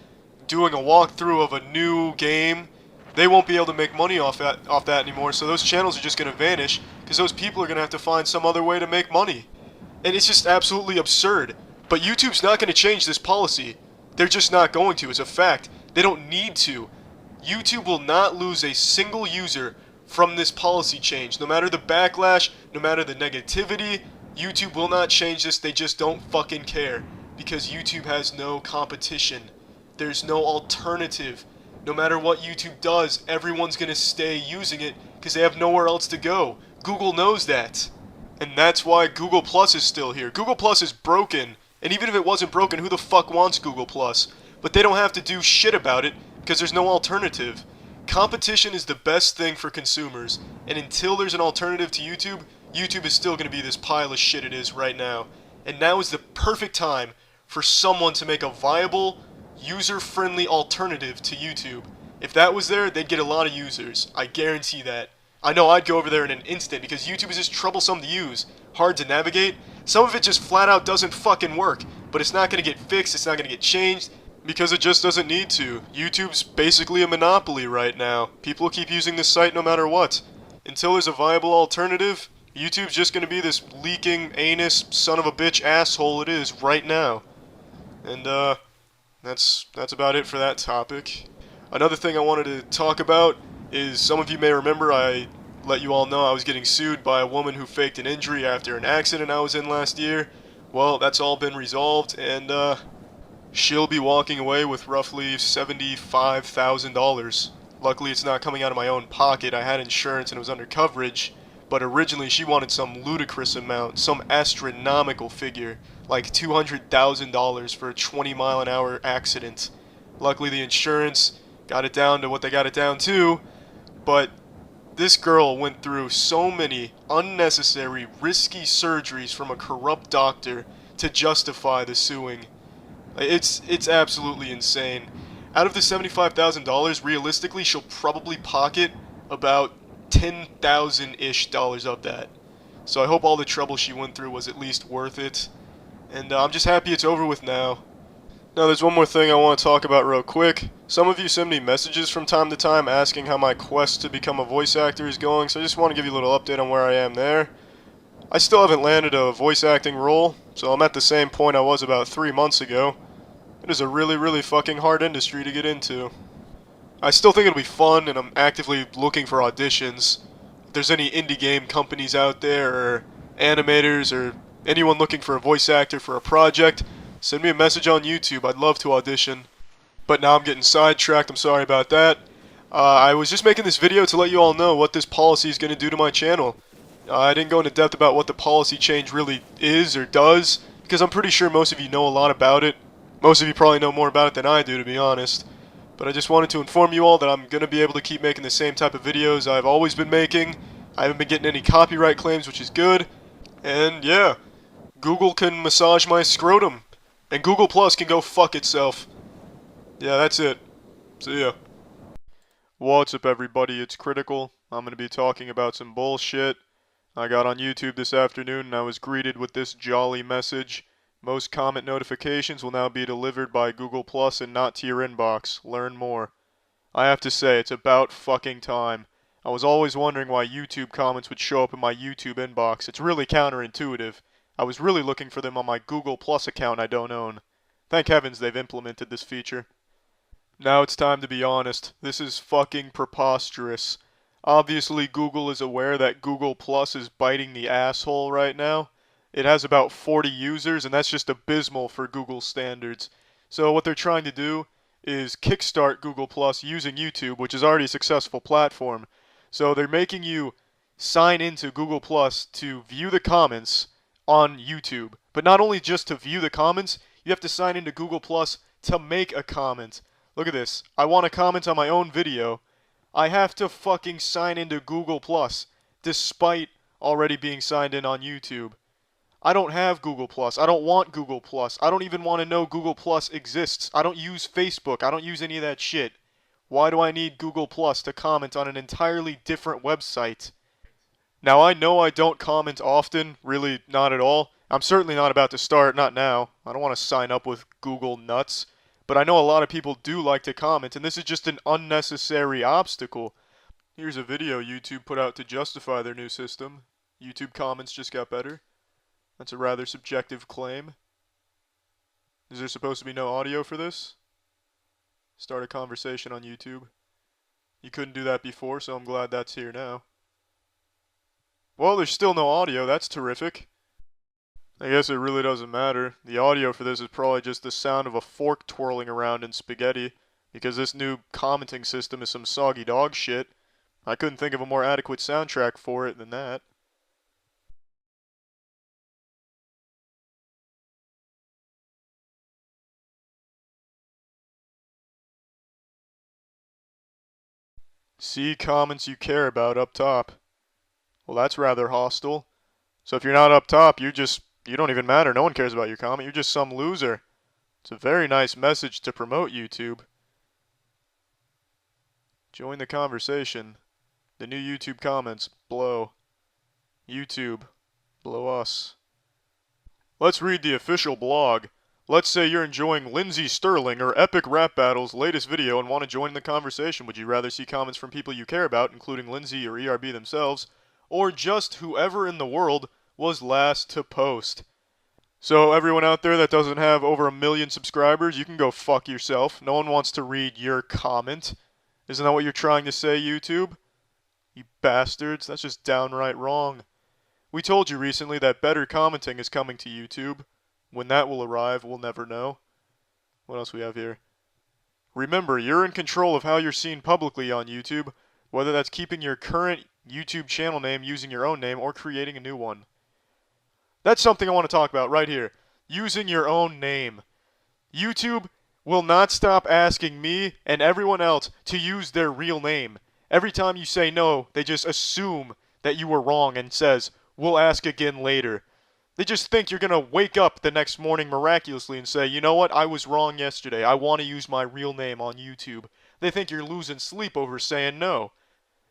doing a walkthrough of a new game, they won't be able to make money off that anymore. So those channels are just going to vanish because those people are going to have to find some other way to make money. And it's just absolutely absurd. But YouTube's not going to change this policy. They're just not going to. It's a fact. They don't need to. YouTube will not lose a single user from this policy change. No matter the backlash, no matter the negativity, YouTube will not change this. They just don't fucking care. Because YouTube has no competition. There's no alternative. No matter what YouTube does, everyone's going to stay using it because they have nowhere else to go. Google knows that. And that's why Google Plus is still here. Google Plus is broken. And even if it wasn't broken, who the fuck wants Google Plus? But they don't have to do shit about it because there's no alternative. Competition is the best thing for consumers. And until there's an alternative to YouTube, YouTube is still going to be this pile of shit it is right now. And now is the perfect time for someone to make a viable, user-friendly alternative to YouTube. If that was there, they'd get a lot of users. I guarantee that. I know I'd go over there in an instant because YouTube is just troublesome to use, hard to navigate. Some of it just flat out doesn't fucking work, but it's not going to get fixed, it's not going to get changed, because it just doesn't need to. YouTube's basically a monopoly right now. People keep using this site no matter what. Until there's a viable alternative, YouTube's just going to be this leaking, anus, son of a bitch asshole it is right now. And, that's about it for that topic. Another thing I wanted to talk about is, some of you may remember I let you all know I was getting sued by a woman who faked an injury after an accident I was in last year. Well, that's all been resolved, and she'll be walking away with roughly $75,000. Luckily, it's not coming out of my own pocket. I had insurance and it was under coverage, but originally she wanted some ludicrous amount, some astronomical figure, like $200,000 for a 20-mile-an-hour accident. Luckily, the insurance got it down to what they got it down to, but this girl went through so many unnecessary, risky surgeries from a corrupt doctor to justify the suing. It's absolutely insane. Out of the $75,000, realistically, she'll probably pocket about $10,000-ish of that. So I hope all the trouble she went through was at least worth it. And I'm just happy it's over with now. Now, there's one more thing I want to talk about real quick. Some of you send me messages from time to time asking how my quest to become a voice actor is going, so I just want to give you a little update on where I am there. I still haven't landed a voice acting role, so I'm at the same point I was about 3 months ago. It is a really, really fucking hard industry to get into. I still think it'll be fun, and I'm actively looking for auditions. If there's any indie game companies out there, or animators, or anyone looking for a voice actor for a project, send me a message on YouTube. I'd love to audition. But now I'm getting sidetracked. I'm sorry about that. I was just making this video to let you all know what this policy is going to do to my channel. I didn't go into depth about what the policy change really is or does, because I'm pretty sure most of you know a lot about it. Most of you probably know more about it than I do, to be honest. But I just wanted to inform you all that I'm going to be able to keep making the same type of videos I've always been making. I haven't been getting any copyright claims, which is good. And yeah, Google can massage my scrotum. And Google Plus can go fuck itself. Yeah, that's it. See ya. What's up, everybody? It's Critical. I'm gonna be talking about some bullshit. I got on YouTube this afternoon and I was greeted with this jolly message. Most comment notifications will now be delivered by Google Plus and not to your inbox. Learn more. I have to say, it's about fucking time. I was always wondering why YouTube comments would show up in my YouTube inbox. It's really counterintuitive. I was really looking for them on my Google Plus account I don't own. Thank heavens they've implemented this feature. Now it's time to be honest. This is fucking preposterous. Obviously, Google is aware that Google Plus is biting the asshole right now. It has about 40 users, and that's just abysmal for Google standards. So what they're trying to do is kickstart Google Plus using YouTube, which is already a successful platform. So they're making you sign into Google Plus to view the comments on YouTube. But not only just to view the comments, you have to sign into Google Plus to make a comment. Look at this. I want to comment on my own video. I have to fucking sign into Google Plus, despite already being signed in on YouTube. I don't have Google Plus. I don't want Google Plus. I don't even want to know Google Plus exists. I don't use Facebook. I don't use any of that shit. Why do I need Google Plus to comment on an entirely different website? Now, I know I don't comment often, really not at all. I'm certainly not about to start, not now. I don't want to sign up with Google nuts. But I know a lot of people do like to comment, and this is just an unnecessary obstacle. Here's a video YouTube put out to justify their new system. YouTube comments just got better. That's a rather subjective claim. Is there supposed to be no audio for this? Start a conversation on YouTube. You couldn't do that before, so I'm glad that's here now. Well, there's still no audio. That's terrific. I guess it really doesn't matter. The audio for this is probably just the sound of a fork twirling around in spaghetti, because this new commenting system is some soggy dog shit. I couldn't think of a more adequate soundtrack for it than that. See comments you care about up top. Well, that's rather hostile. So if you're not up top, you don't even matter. No one cares about your comment. You're just some loser. It's a very nice message to promote YouTube. Join the conversation. The new YouTube comments blow. YouTube, blow us. Let's read the official blog. Let's say you're enjoying Lindsey Sterling or Epic Rap Battle's latest video and want to join the conversation. Would you rather see comments from people you care about, including Lindsey or ERB themselves, or just whoever in the world was last to post? So everyone out there that doesn't have over 1 million subscribers, you can go fuck yourself. No one wants to read your comment. Isn't that what you're trying to say, YouTube? You bastards, that's just downright wrong. We told you recently that better commenting is coming to YouTube. When that will arrive, we'll never know. What else we have here? Remember, you're in control of how you're seen publicly on YouTube, whether that's keeping your current YouTube channel name using your own name or creating a new one. That's something I want to talk about right here. Using your own name. YouTube will not stop asking me and everyone else to use their real name. Every time you say no, they just assume that you were wrong and says, "We'll ask again later." They just think you're going to wake up the next morning miraculously and say, "You know what, I was wrong yesterday. I want to use my real name on YouTube." They think you're losing sleep over saying no.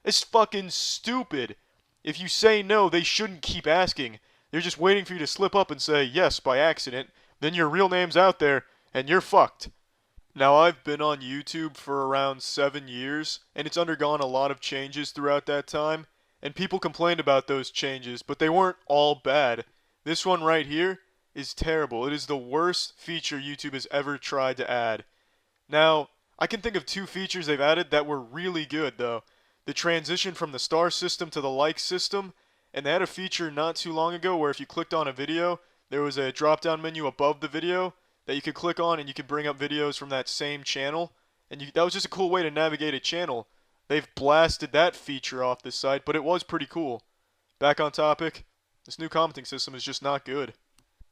It's fucking stupid. If you say no, they shouldn't keep asking. They're just waiting for you to slip up and say yes by accident. Then your real name's out there, and you're fucked. Now, I've been on YouTube for around 7 years, and it's undergone a lot of changes throughout that time. And people complained about those changes, but they weren't all bad. This one right here is terrible. It is the worst feature YouTube has ever tried to add. Now, I can think of 2 features they've added that were really good, though. The transition from the star system to the like system, and they had a feature not too long ago where if you clicked on a video, there was a drop-down menu above the video that you could click on and you could bring up videos from that same channel. And that was just a cool way to navigate a channel. They've blasted that feature off this site, but it was pretty cool. Back on topic, this new commenting system is just not good.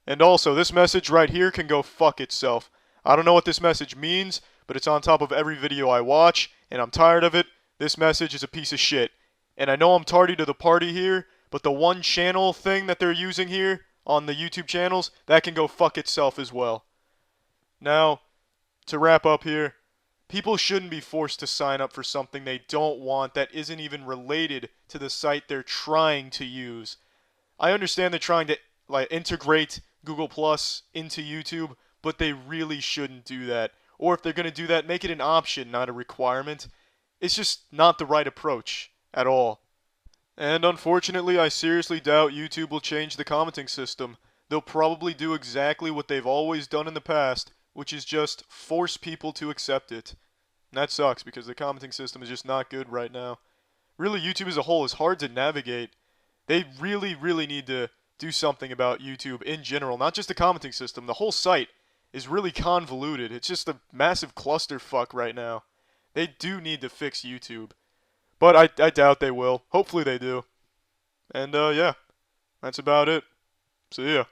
And also, this message right here can go fuck itself. I don't know what this message means, but it's on top of every video I watch, and I'm tired of it. This message is a piece of shit. And I know I'm tardy to the party here, But the one channel thing that they're using here on the YouTube channels, that can go fuck itself as well. Now, to wrap up here, people shouldn't be forced to sign up for something they don't want that isn't even related to the site they're trying to use. I understand they're trying to integrate Google Plus into YouTube, but they really shouldn't do that. Or if they're going to do that, make it an option, not a requirement. It's just not the right approach at all. And unfortunately, I seriously doubt YouTube will change the commenting system. They'll probably do exactly what they've always done in the past, which is just force people to accept it. And that sucks because the commenting system is just not good right now. Really, YouTube as a whole is hard to navigate. They really, really need to do something about YouTube in general, not just the commenting system. The whole site is really convoluted. It's just a massive clusterfuck right now. They do need to fix YouTube. But I doubt they will. Hopefully they do. And yeah, that's about it. See ya.